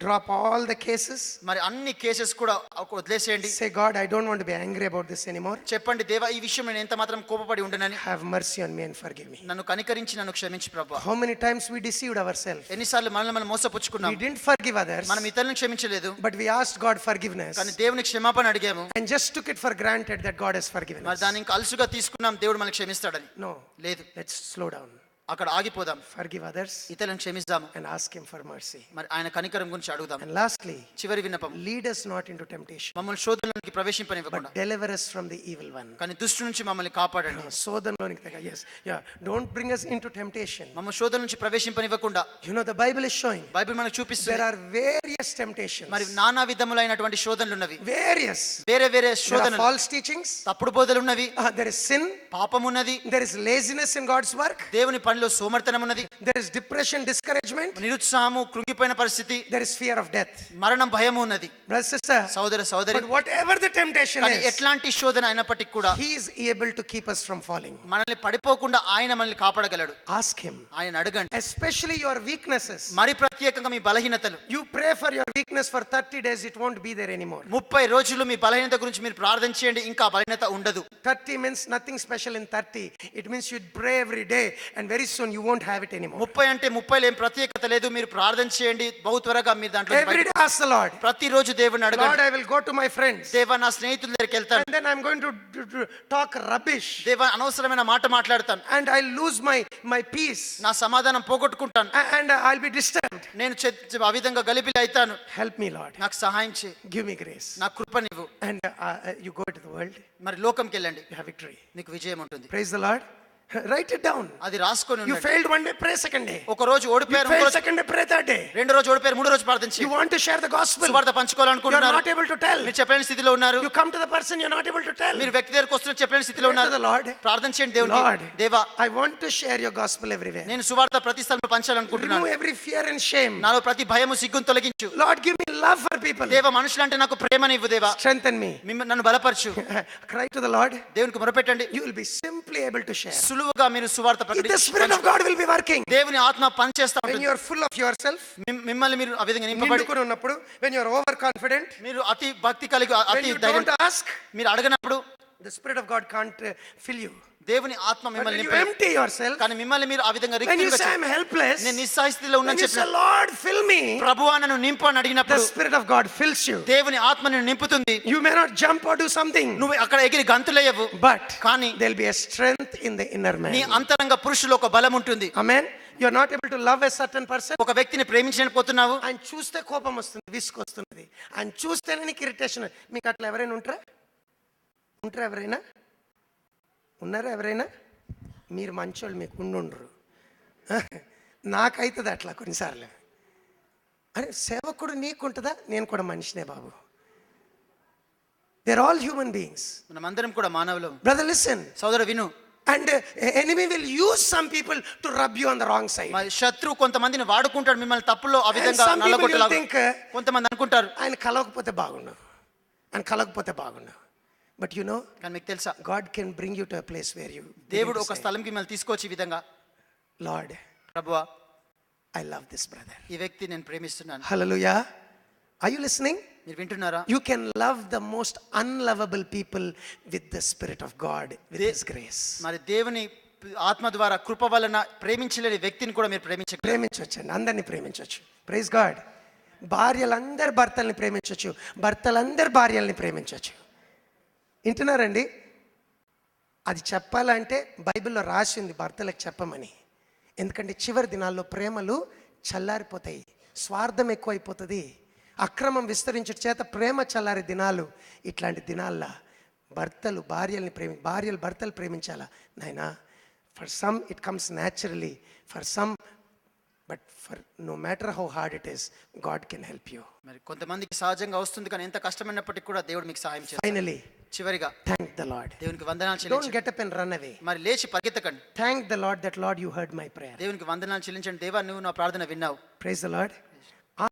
Drop all the cases. మరి అన్ని కేసెస్ కూడా వదిలేసేయండి. Say, God, I don't want to be angry about this anymore. చెప్పండి, దేవా ఈ విషయం నేను ఎంత మాత్రం కోపపడి ఉండనని. Have mercy on me and forgive me. నన్ను కనికరించి నన్ను క్షమించు ప్రభువా. How many times we deceived ourselves? ఎన్నిసార్లు మనల్ని మనం మోసపుచ్చుకున్నాం. We didn't forgive others, మనం ఇతరులను క్షమించలేదు, but we asked God forgiveness కానీ దేవుని క్షమాపణ అడిగాము. and just took it for granted that God has forgiven మరి us. దాన్ని ఇంకా అలుసుగా తీసుకున్నాం, దేవుడు మనల్ని క్షమిస్తాడని. No, లేదు, let's slow down. అక్కడ ఆగిపోదాం, Forgive others ఇతరులను క్షమిస్తాము, and ask Him for mercy. మరి ఆయన కనికరం గురించి అడుగుదాం. And lastly, చివరి విన్నపం, lead us not into temptation, మమ్మల్ని శోధనలోనికి ప్రవేశింపనివ్వకుండా, but deliver us from the evil one. కానీ దుష్టు నుంచి మమ్మల్ని కాపాడండి. శోధనలోనికి తెగ, yes, yeah, don't bring us into temptation. మమ్మల్ని శోధన నుంచి ప్రవేశింపనివ్వకుండా. You know, the Bible is showing Bible మనకు there చూపిస్తుంది, are various temptations. మరి నానా విధములైనటువంటి శోధనలు ఉన్నవి. Various. వేరే వేరే There are శోధనలు, false teachings. తప్పుడు బోధలు ఉన్నవి, There is sin. పాపం ఉన్నది, There is laziness in God's work. దేవుని పనిలో సోమర్తనం ఉన్నది, There is depression, discouragement. నిరుత్సాహము, కృంగిపోయిన పరిస్థితి, There is fear of death. మరణం, భయము ఉన్నది. Brother, sister, సోదర సోదరి, but whatever the temptation కానీ is, ఎట్లాంటి శోధన అయినప్పటికీ కూడా He is able to keep us from falling. మనల్ని పడిపోకుండా ఆయన మనల్ని కాపాడగలడు. Ask Him, ఆయన అడగండి. especially your weaknesses. మరి ప్రత్యేకంగా మీ బలహీనతలు. You pray for your weakness for 30 days, it won't be there anymore. 30 రోజులు మీ బలహీనత గురించి మీరు ప్రార్థన చేయండి, ఇంకా బలహీనత ఉండదు. 30 means nothing special in 30. It means you pray every day and very soon you won't have it anymore. 30 అంటే 30 ఏం ప్రత్యేకత లేదు, మీరు ప్రార్థన చేయండి, బహు త్వరగా మీరు దాంట్లో Every day ask the Lord, ప్రతిరోజు దేవుని Lord, అడగండి. I will go to my friends దేవా నా స్నేహితుల దగ్గరికి వెళ్తాను, and then I'm going to talk rubbish దేవా అనవసరమైన మాట మాట్లాడతాను, and I'll lose my peace నా సమాధానం పోగొట్టుకుంటాను, and I'll be disturbed. నేను ఆ విధంగా గలిబిలి అవుతాను. Help me, Lord. నాకు సహాయం చేయి, Give me grace. నా కృపనివ్వు. And you go to the world, మరి లోకంకి వెళ్ళండి, you have victory. మీకు విజయం ఉంటుంది. Praise the Lord. Write it down. అది రాసుకొని You ఉండండి. failed one day, pray second day. ఒక రోజు You ఓడిపోయారు, failed second day, pray third day. రెండో రోజు ఓడిపోయారు, మూడో రోజు ప్రార్థన You చేయండి. want to share the gospel, సువార్త you are పంచుకోవాలనుకుంటున్నారు, not able to tell. మీరు చెప్పలేని స్థితిలో ఉన్నారు. You come to the person, you're not able to tell. మీరు వ్యక్తి దగ్గరకు వస్తున్న చెప్పలేని స్థితిలో Pray to ఉన్నారు. the Lord. ప్రార్థన చేయండి Lord, దేవునికి, దేవా I want to share your gospel everywhere. నేను సువార్త ప్రతి స్థలంలో పంచాలనుకుంటున్నాను. Remove every fear and shame. నాలో ప్రతి భయము, సిగ్గును తొలగించు. Lord, give me love for people. దేవా మనుషులంటే నాకు ప్రేమనివ్వు. దేవా Strengthen me. నన్ను బలపరచు. Cry to the Lord. దేవునికి మొరపెట్టండి, You will be simply able to share. సులువుగా మీరు సువార్త The Spirit of God will be working. దేవుని ఆత్మ పనిచేస్తా When ఉంటుంది. you are full of yourself, మిమ్మల్ని మీరు ఆ విధంగా నింపబడి, నిండుకొని ఉన్నప్పుడు, when you are overconfident, మీరు అతి భక్తి కలిగి, when అతి you ధైర్యం, don't ask, మీరు అడగనప్పుడు the Spirit of God can't fill you. దేవుని ఆత్మ But మిమ్మల్ని when you నింపలేదు. empty yourself, కానీ మిమ్మల్ని మీరు ఆ విధంగా when you రిక్తిగా say, I'm helpless, నేను నిస్సహాయ స్థితిలో when ఉన్నాను you say, చెప్పిన, Lord, fill me, ప్రభువా నన్ను నింపు అని the అడిగినప్పుడు Spirit of God fills you. దేవుని ఆత్మ నిన్ను నింపుతుంది. You may not jump or do something, నువ్వు అక్కడ ఎగిరి గంతులేయవు, but కానీ there'll be a strength in the inner నీ man. అంతరంగ పురుషులో ఒక బలం ఉంటుంది. Amen. You're not able to love a certain person. ఒక వ్యక్తిని ప్రేమించలేకపోతున్నావు, ఆయన చూస్తే కోపం వస్తుంది, విసుగు వస్తుంది, ఆయన చూస్తేనే నీకు ఇరిటేషన్. మీకు అట్లా ఎవరైనా ఉంటారా? ఎవరైనా ఉన్నారా? ఎవరైనా? మీరు మంచోళ్ళు, మీకు ఉండుండ్రు. నాకైతుంది అట్లా కొన్నిసార్లు. అరే సేవకుడు నీకుంటుందా? నేను కూడా మనిషినే బాబు. They're all human beings. మనమందరం కూడా మానవులం. Brother, listen. సోదర విను, And enemy will use some people to rub you on the wrong side. మరి శత్రువు కొంతమందిని వాడుకుంటాడు మిమ్మల్ని తప్పులో ఆ And విధంగా some people will నల్లగొట్టేలాగా. think కొంతమంది అనుకుంటారు ఆయన కలవకపోతే బాగుండు, ఆయన కలవకపోతే బాగుండు. But you know, కానీ మీకు తెలుసా God can bring you to a place where you దేవుడు ఒక స్థలంకి మిమ్మల్ని తీసుకొచ్చి ఈ విధంగా, Lord, ప్రభువా I love this brother. ఈ వ్యక్తి నేను ప్రేమిస్తున్నాను. Hallelujah. Are you listening? మీరు వింటున్నారా? You can love the most unlovable people with the Spirit of God, with His grace. మరి దేవుని ఆత్మ ద్వారా కృప వలన ప్రేమించలేని వ్యక్తిని కూడా మీరు ప్రేమించగలరు. ప్రేమించవచ్చు అండి, అందరినీ ప్రేమించవచ్చు. Praise God. భార్యలందరు భర్తల్ని ప్రేమించవచ్చు, భర్తలందరు భార్యల్ని ప్రేమించవచ్చు. వింటున్నారండి? అది చెప్పాలంటే బైబిల్లో రాసి ఉంది భర్తలకు చెప్పమని. ఎందుకంటే చివరి దినాల్లో ప్రేమలు చల్లారిపోతాయి, స్వార్థం ఎక్కువైపోతుంది, అక్రమం విస్తరించడం చేత ప్రేమ చల్లారి దినాలు. ఇట్లాంటి దినాల్లో భర్తలు భార్యల్ని భార్యలు భర్తలు ప్రేమించాలా నాయనా. For some it comes naturally, for some, but for no matter how hard it is, God can help you. మరి కొంతమందికి సహజంగా వస్తుంది, కానీ ఎంత కష్టమైనప్పటికీ కూడా దేవుడు మీకు సహాయం చేస్తాడు. ఫైనలీ చివరిగా థ్యాంక్ ద లార్డ్. దేవునికి వందనాలు Don't చెల్లించండి. get up and run away. మరి లేచి పరిగెత్తకండి. Thank the Lord that Lord you heard my prayer. దేవునికి వందనాలు చెల్లించండి. దేవా నువ్వు నా ప్రార్థన విన్నావు. Praise the Lord.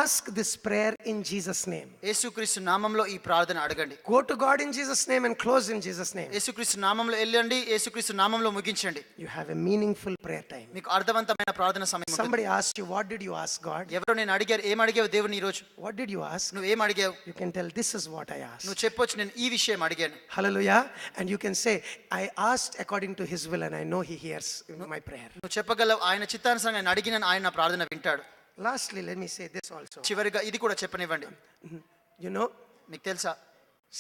Ask this prayer in Jesus' name. యేసుక్రీస్తు నామంలో ఈ ప్రార్థన అడగండి. Go to God in Jesus' name and close in Jesus' name. యేసుక్రీస్తు నామంలో వెళ్ళండి, యేసుక్రీస్తు నామంలో ముగించండి. You have a meaningful prayer time. మీకు అర్థవంతమైన ప్రార్థన సమయం ఉంటుంది. Somebody asked you, what did you ask God? ఎవరో నేను అడిగారు, ఏం అడిగావు దేవుని ఈ రోజు? What did you ask? నువ్వు ఏం అడిగావు? You can tell, this is what I asked. నువ్వు చెప్పొచ్చు, నేను ఈ విషయం అడిగాను. Hallelujah. And you can say, I asked according to His will and I know He hears my prayer. నువ్వు చెప్పగలవు, ఆయన చిత్తానుసారంగా నేను అడిగిన ఆయన నా ప్రార్థన వింటాడు. Lastly, let me say this also. చివరిగా ఇది కూడా చెప్పనివ్వండి. You know, మీకు తెలుసా,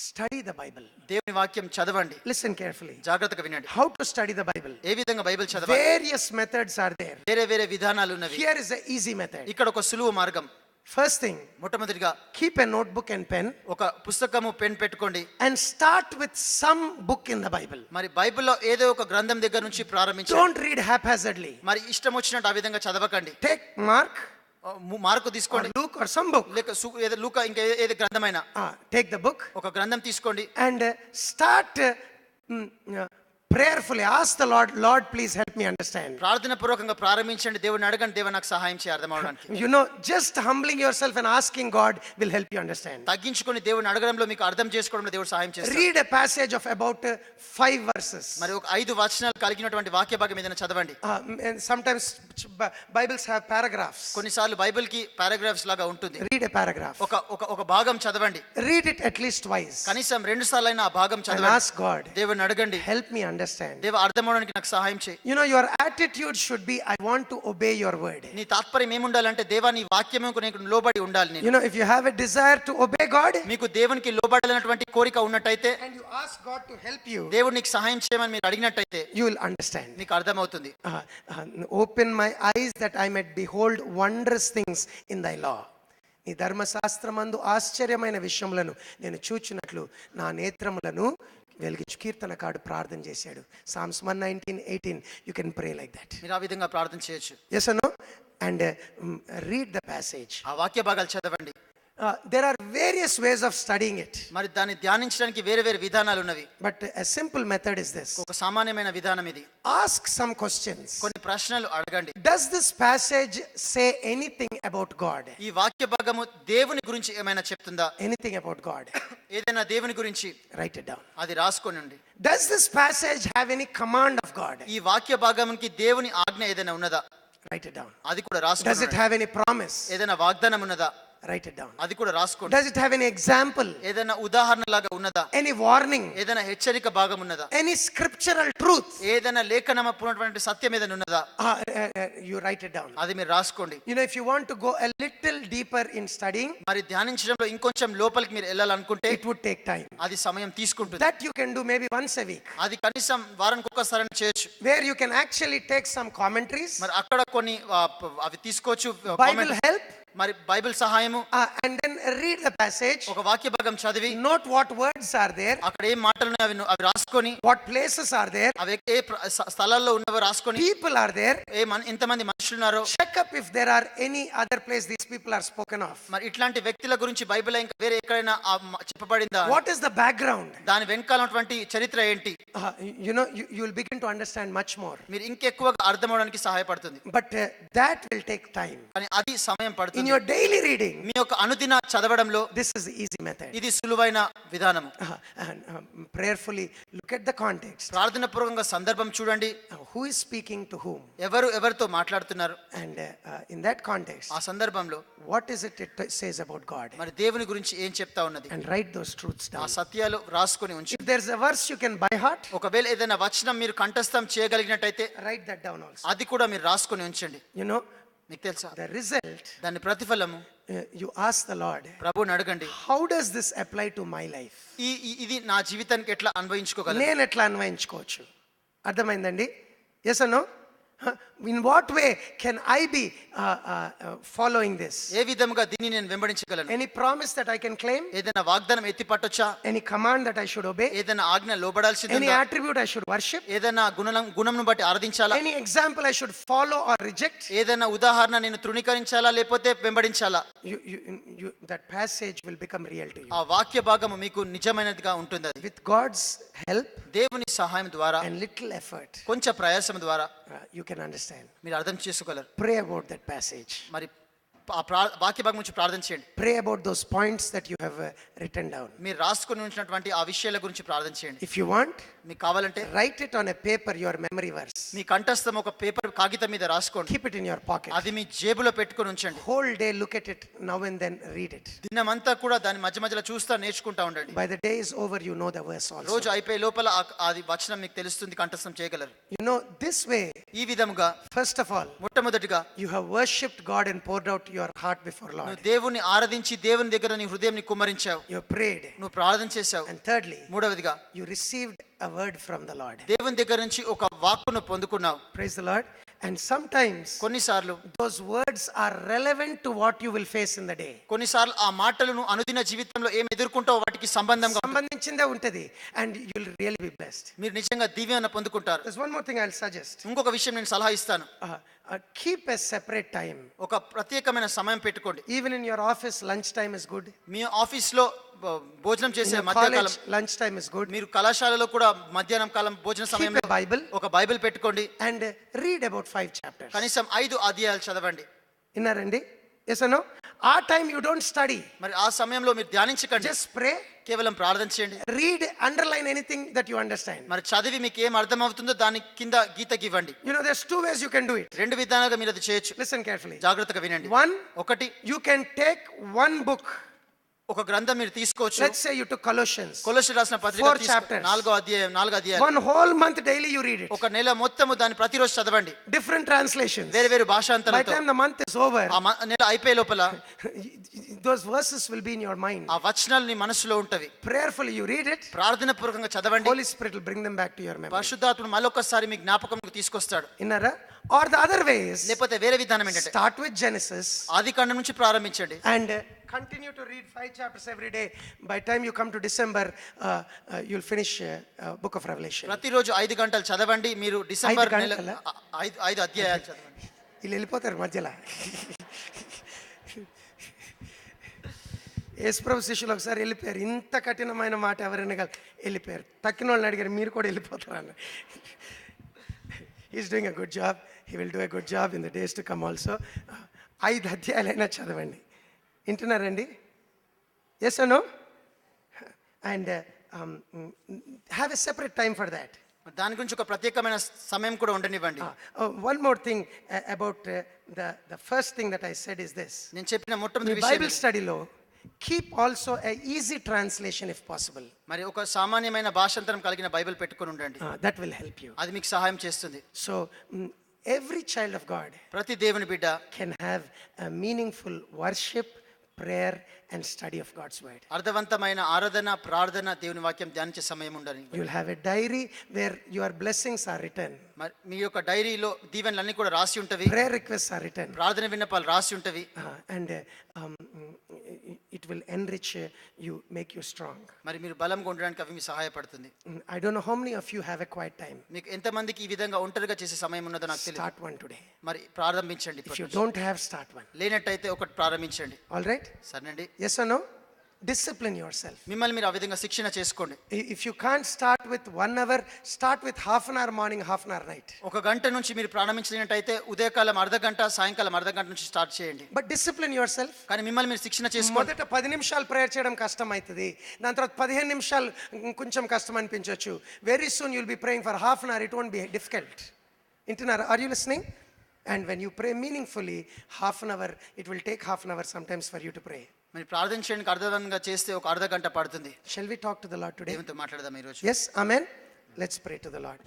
study the Bible. దేవుని వాక్యం చదవండి. Listen carefully. జాగ్రత్తగా వినండి. How to study the Bible? ఏ విధంగా బైబిల్ చదవాలి? Various methods are there. వేరే వేరే విధానాలు ఉన్నవి. Here is the easy method. ఇక్కడ ఒక సులువు మార్గం. First thing, మొట్టమొదటిగా keep a notebook and pen ఒక పుస్తకము పెన్ పెట్టుకోండి. and start with some book in the Bible. మరి బైబిల్లో ఏదో ఒక గ్రంథం దగ్గర నుంచి ప్రారంభించండి. Don't read haphazardly. మరి ఇష్టం వచ్చినట్టు ఆ విధంగా చదవకండి. Take Mark మార్కు or తీసుకోండి, Luke or some book. లేక ఏదో లూకా, ఇంకా ఏది గ్రంథమైనా Take the book ఒక గ్రంథం తీసుకోండి. and start prayerfully. Ask the Lord, Lord, please help me understand. ప్రార్థన పూర్వకంగా ప్రారంభించండి. దేవుని అడగండి, దేవా నాకు సహాయం చేయ అర్థం అవడానికి. You know, just humbling yourself and asking God will help you understand. తగ్గించుకొని దేవుని అడగడంలో మీకు అర్థం చేసుకోవడంలో దేవుడు సహాయం చేస్తాడు. Read a passage of about 5 verses. మరి ఒక 5 వచనాలు కలిగినటువంటి వాక్య భాగం ఏదైనా చదవండి. And sometimes Bibles have paragraphs. కొన్నిసార్లు బైబిల్ కి పారాగ్రాఫ్స్ లాగా ఉంటుంది. Read a paragraph. ఒక భాగం చదవండి. Read it at least twice. కనీసం 2 సార్లైనా ఆ భాగం And చదవండి. ask God, దేవుని అడగండి, help me understand. దేవా అర్థం అవడానికి నాకు సహాయం చేయి. You know, your attitude should be, I want to obey your word. నీ తాత్పర్యం ఏముండాలంటే, దేవా నీ వాక్యముకు నేను లోబడి ఉండాలి. నేను You know, if you have a desire to obey God మీకు దేవునికి లోబడాలన్నటువంటి కోరిక ఉన్నట్టయితే, and you ask God to help you, దేవుడు నీకు సహాయం చేయమని మీరు అడిగినట్టయితే you will understand. నీకు అర్థమవుతుంది. Open my eyes that I may behold wondrous things in thy law. నీ ధర్మశాస్త్రమందు ఆశ్చర్యమైన విషయములను నేను చూచినట్లు నా నేత్రములను వెలిగించు. కీర్తనకారుడు ప్రార్థన చేశాడు. Psalms 119:18. You can pray like that. మీరు ఆ విధంగా ప్రార్థన చేయొచ్చు. Yes or no? And read the passage. ఆ వాక్య భాగాలు చదవండి. There are various ways of studying it. మరి దాన్ని ధ్యానించడానికి వేరే వేరే విధానాలు ఉన్నవి. But a simple method is this. ఒక సామాన్యమైన విధానం ఇది. Ask some questions. కొన్ని ప్రశ్నలు అడగండి. Does this passage say anything about God? ఈ వాక్య భాగము దేవుని గురించి ఏమైనా చెప్తుందా? Anything about God? ఏదైనా దేవుని గురించి Write it down. అది రాసుకోనండి. Does this passage have any command of God? ఈ వాక్య భాగంకి దేవుని ఆజ్ఞ ఏదైనా ఉన్నదా? Write it down. అది కూడా Does it రాసుకోండి. have any promise? ఏదైనా వాగ్దానం ఉన్నదా? Write it down. అది కూడా రాసుకోండి. Does it have any example? ఏదైనా ఉదాహరణ లాగా ఉన్నదా? Any warning? ఏదైనా హెచ్చరిక భాగం ఉన్నదా? Any scriptural truth? ఏదైనా లేఖనమైనటువంటి సత్యం ఏదైనా ఉన్నదా? You write it down. అది మీరు రాసుకోండి. You know, if you want to go a little deeper in studying, మరి ధ్యానించడంలో ఇంకొంచెం లోపలికి మీరు వెళ్ళాలనుకుంటే it would take time. అది సమయం తీసుకుంటుంది. That you can do maybe once a week, అది కనీసం వారానికి ఒక్కసారి చేయొచ్చు. where you can actually take some commentaries, మరి అక్కడ కొన్ని అవి తీసుకోవచ్చు. Bible help, మరి బైబిల్ సహాయము, and then read the passage, ఒక వాక్య భాగం చదివి note what words are there, అక్కడ ఏ మాటలు ఉన్నాయో అవి రాసుకొని, what places are there, అవి ఏ స్థలాల్లో ఉన్నవో రాసుకొని, people are there, ఎంతమంది మనుషులు ఉన్నారో check up if there are any other place these people are spoken of. మరి ఇట్లాంటి వ్యక్తుల గురించి బైబిల్ ఇంకా వేరే ఎక్కడైనా చెప్పబడిందా, What is the background? దాని వెనకాల ఉన్నటువంటి చరిత్ర ఏంటి, You will begin to understand much more, మీరు ఇంకెక్కువగా అర్థం అవడానికి సహాయపడుతుంది. but that will take time. కానీ అది సమయం In పడుతుంది. your daily reading, మీ యొక్క అనుదిన చదవడంలో this is the easy method. ఇది సులువైన విధానము. And prayerfully look at the context. ప్రార్థన పూర్వకంగా సందర్భం చూడండి, Who is speaking to whom? ఎవరితో మాట్లాడుతున్నారు, And in that context, ఆ సందర్భంలో what is it says about God? మరి దేవుని గురించి ఏం చెప్తా ఉన్నది, And write those truths ఆ down. సత్యాలు రాసుకొని ఉంచి, If there's a verse you can by heart, ఒకవేళ ఏదైనా వచనం మీరు కంఠస్థం చేయగలిగినట్టయితే write that down also. అది కూడా మీరు రాసుకొని ఉంచండి. You know, మీకు తెలుసా, the result, దాని ప్రతిఫలము you ask the Lord, ప్రభువుని అడగండి, how does this apply to my life? ఇది నా జీవితానికి ఎట్లా అన్వయించుకోగలను, నేను ఎట్లా అన్వయించుకోవచ్చు? అర్థమైందండి? Yes or no? In what way can I be following this? ఏ విధముగా దీన్ని నేను వెంబడించగలను, Any promise that I can claim? ఏదైనా వాగ్దానం ఎత్తి పట్టొచ్చా, Any command that I should obey? ఏదైనా ఆజ్ఞ లోబడాల్సింది, Any attribute I should worship? ఏదైనా గుణంను బట్టి ఆరాధించాలా, Any example I should follow or reject? ఏదైనా ఉదాహరణ నేను తృణీకరించాలా లేకపోతే వెంబడించాలా. That passage will become real to you. ఆ వాక్య భాగము మీకు నిజమైనదిగా ఉంటుంది. అది With God's help దేవుని సహాయం ద్వారా and little effort, కొంచెం ప్రయాసం ద్వారా you can understand. మీరు అర్థం చేసుకోగలరు. Pray about that passage. మరి ఆ వాక్య భాగం గురించి ప్రార్థన చేయండి. Pray about those points that you have written down. మీరు రాసుకొని ఉంచినటువంటి ఆ విషయాల గురించి ప్రార్థన చేయండి. If you want, మీకు కావాలంటే write it on a paper, your memory verse. మీ కంఠస్థం ఒక పేపర్ కాగితం మీద రాసుకోండి, Keep it in your pocket. అది మీ జేబులో పెట్టుకొని ఉంచండి. Whole day look at it now and then, read it. దినమంతా కూడా దాని మధ్య మధ్యలో చూస్తా నేర్చుకుంటా ఉండండి. By the day is over, you know the verse also. రోజు అయిపోయే లోపల అది వచనం మీకు తెలుస్తుంది, కంఠస్థం చేయగలరు. You know, this way, ఈ విధముగా first of all, మొట్టమొదటిగా you have worshipped God and poured out your heart before Lord. నువ్వు దేవుని ఆరాధించి దేవుని దగ్గర నీ హృదయం కుమ్మరించావు, You prayed. నువ్వు ప్రార్థన చేశావు. And thirdly, మూడవదిగా you received a word from the Lord. దేవుని దగ్గర నుంచి ఒక వాక్కును పొందుకున్నావు. Praise the Lord. And sometimes కొన్నిసార్లు those words are relevant to what you will face in the day. కొన్నిసార్లు ఆ మాటలను అనుదిన జీవితంలో ఏం ఎదుర్కొంటావో వాటికి సంబంధంగా సంబంధించిందే ఉంటది, and you will really be blessed. మీరు నిజంగా దీవెన పొందుకుంటారు. There's one more thing I'll suggest. ఇంకొక విషయం నేను సలహా ఇస్తాను. Keep a separate time. ఒక ప్రత్యేకమైన సమయం పెట్టుకోండి. Even in your office, lunch time is good. మీ ఆఫీస్లో భోజనం In చేసే your మధ్యాహ్నం college, lunch time is good. మీరు కళాశాలలో కూడా మధ్యాహ్నం కాలం భోజన Keep సమయంలో a Bible ఒక బైబిల్ పెట్టుకోండి, and read about 5 chapters. కనీసం 5 అధ్యాయాలు చదవండి. విన్నారండి? Yes or no? ఆ time you don't study. మరి ఆ సమయంలో మీరు ధ్యానించకండి, Just pray, కేవలం ప్రార్థన చేయండి. read, underline anything that you understand. మరి చదివి మీకు ఏం అర్థమవుతుందో దాని కింద గీతకి ఇవ్వండి. You know, there's 2 ways you can do it. రెండు విధాలుగా మీరు అది చేయొచ్చు. Listen carefully. జాగ్రత్తగా వినండి. One, ఒకటి, you can take one book. ఒక గ్రంథం మీరు తీసుకోవచ్చు. Let's say you took Colossians. కొలొస్సీయులకు రాసిన పత్రిక 4 chapters. 4 అధ్యాయాలు. One whole month daily you read it. ఒక నెల మొత్తము దాన్ని ప్రతిరోజు చదవండి, Different translations. వేరే వేరే By the భాషాంతరాలతో. time the month is over, ఆ నెల అయిపోయే లోపల those verses will be in your mind. ఆ వచనాలు నీ మనసులో ఉంటవి. Prayerfully you read it. ప్రార్థన పూర్వకంగా చదవండి. Holy Spirit will bring them back to your memory. పరిశుద్ధాత్ముడు మళ్ళొకసారి మీ జ్ఞాపకంకు తీసుకొస్తాడు. Innara? Or the other ways, లేకపోతే వేరే విధానం ఏంటంటే start with Genesis ఆదికాండం నుంచి ప్రారంభించండి and continue to read 5 chapters every day. By the time you come to December, you'll finish book of Revelation. ప్రతిరోజు 5 గంటలు చదవండి. మీరు డిసెంబర్ 5 నెల గంటలా? 5 అధ్యాయాలు చదవండి. వీళ్ళు వెళ్ళిపోతారు మధ్యలో. యేసుప్రభు శిష్యులు ఒకసారి వెళ్ళిపోయారు. ఇంత కఠినమైన మాట ఎవరైనా వెళ్ళిపోయారు. తక్కిన వాళ్ళని అడిగారు, మీరు కూడా వెళ్ళిపోతారు అన్న. He's doing a good job. He will do a good job in the days to come also. 5 అధ్యాయాలైనా చదవండి. వింటున్నారండి? Yes or no? And have a separate time for that. దాని గురించి ఒక ప్రత్యేకమైన సమయం కూడా ఉండనివ్వండి. One more thing about the first thing that I said is this. నేను చెప్పిన మొట్టమొదటి మీ బైబిల్ విషయం, స్టడీలో keep also a easy translation if possible. మరి ఒక సామాన్యమైన భాషాంతరం కలిగిన బైబిల్ పెట్టుకొని ఉండండి. That will help you. అది మీకు సహాయం చేస్తుంది. So every child of God ప్రతి దేవుని బిడ్డ can have a meaningful worship, prayer and study of God's word. అర్థవంతమైన ఆరాధన ప్రార్థన దేవుని వాక్యం ధ్యానించే సమయం ఉండని. You'll have a diary where your blessings are written. మరి మీ యొక్క డైరీలో దీవెనలన్నీ కూడా రాసి ఉంటవి, Prayer requests are written. ప్రార్థన విన్నపాలు రాసి ఉంటవి. And it will enrich you, make you strong. మరి మీరు బలంగా ఉండడానికి అవి మీకు సహాయపడుతుంది. I don't know how many of you have a quiet time. మీకు ఎంతమందికి ఈ విధంగా ఒంటరిగా చేసే సమయం ఉన్నదో నాకు తెలియదు. Start one today. మరి ప్రారంభించండి. If you don't have, start one. లేనట్టయితే ఒకటి ప్రారంభించండి. All right? సరేనండి. Yes or no? Discipline yourself. మిమ్మల్ని మీరు ఆ విధంగా శిక్షణ చేసుకోండి. If you can't start with 1 hour, start with half an hour morning, half an hour night. ఒక గంట నుంచి మీరు ప్రారంభించినట్టయితే ఉదయకాలం అర్ధ గంట, సాయంకాలం అర్ధ గంట నుంచి స్టార్ట్ చేయండి. But discipline yourself. కానీ మిమ్మల్ని మీరు శిక్షణ చేసుకోండి. మొదట 10 నిమిషాలు ప్రేయర్ చేయడం కష్టం అవుతుంది, దాని తర్వాత 15 నిమిషాలు కొంచెం కష్టం అనిపించవచ్చు. Very soon you'll be praying for half an hour, it won't be difficult. వింటున్నారా? Are you listening? And when you pray meaningfully, half an hour, it will take half an hour sometimes for you to pray. మీరు ప్రార్థించడానికి అర్థవంతంగా చేస్తే ఒక అర్ధ గంట పడుతుంది. Shall we talk to the Lord today? దేవునితో మాట్లాడదాం ఈ రోజు. Yes, amen. Let's pray to the Lord.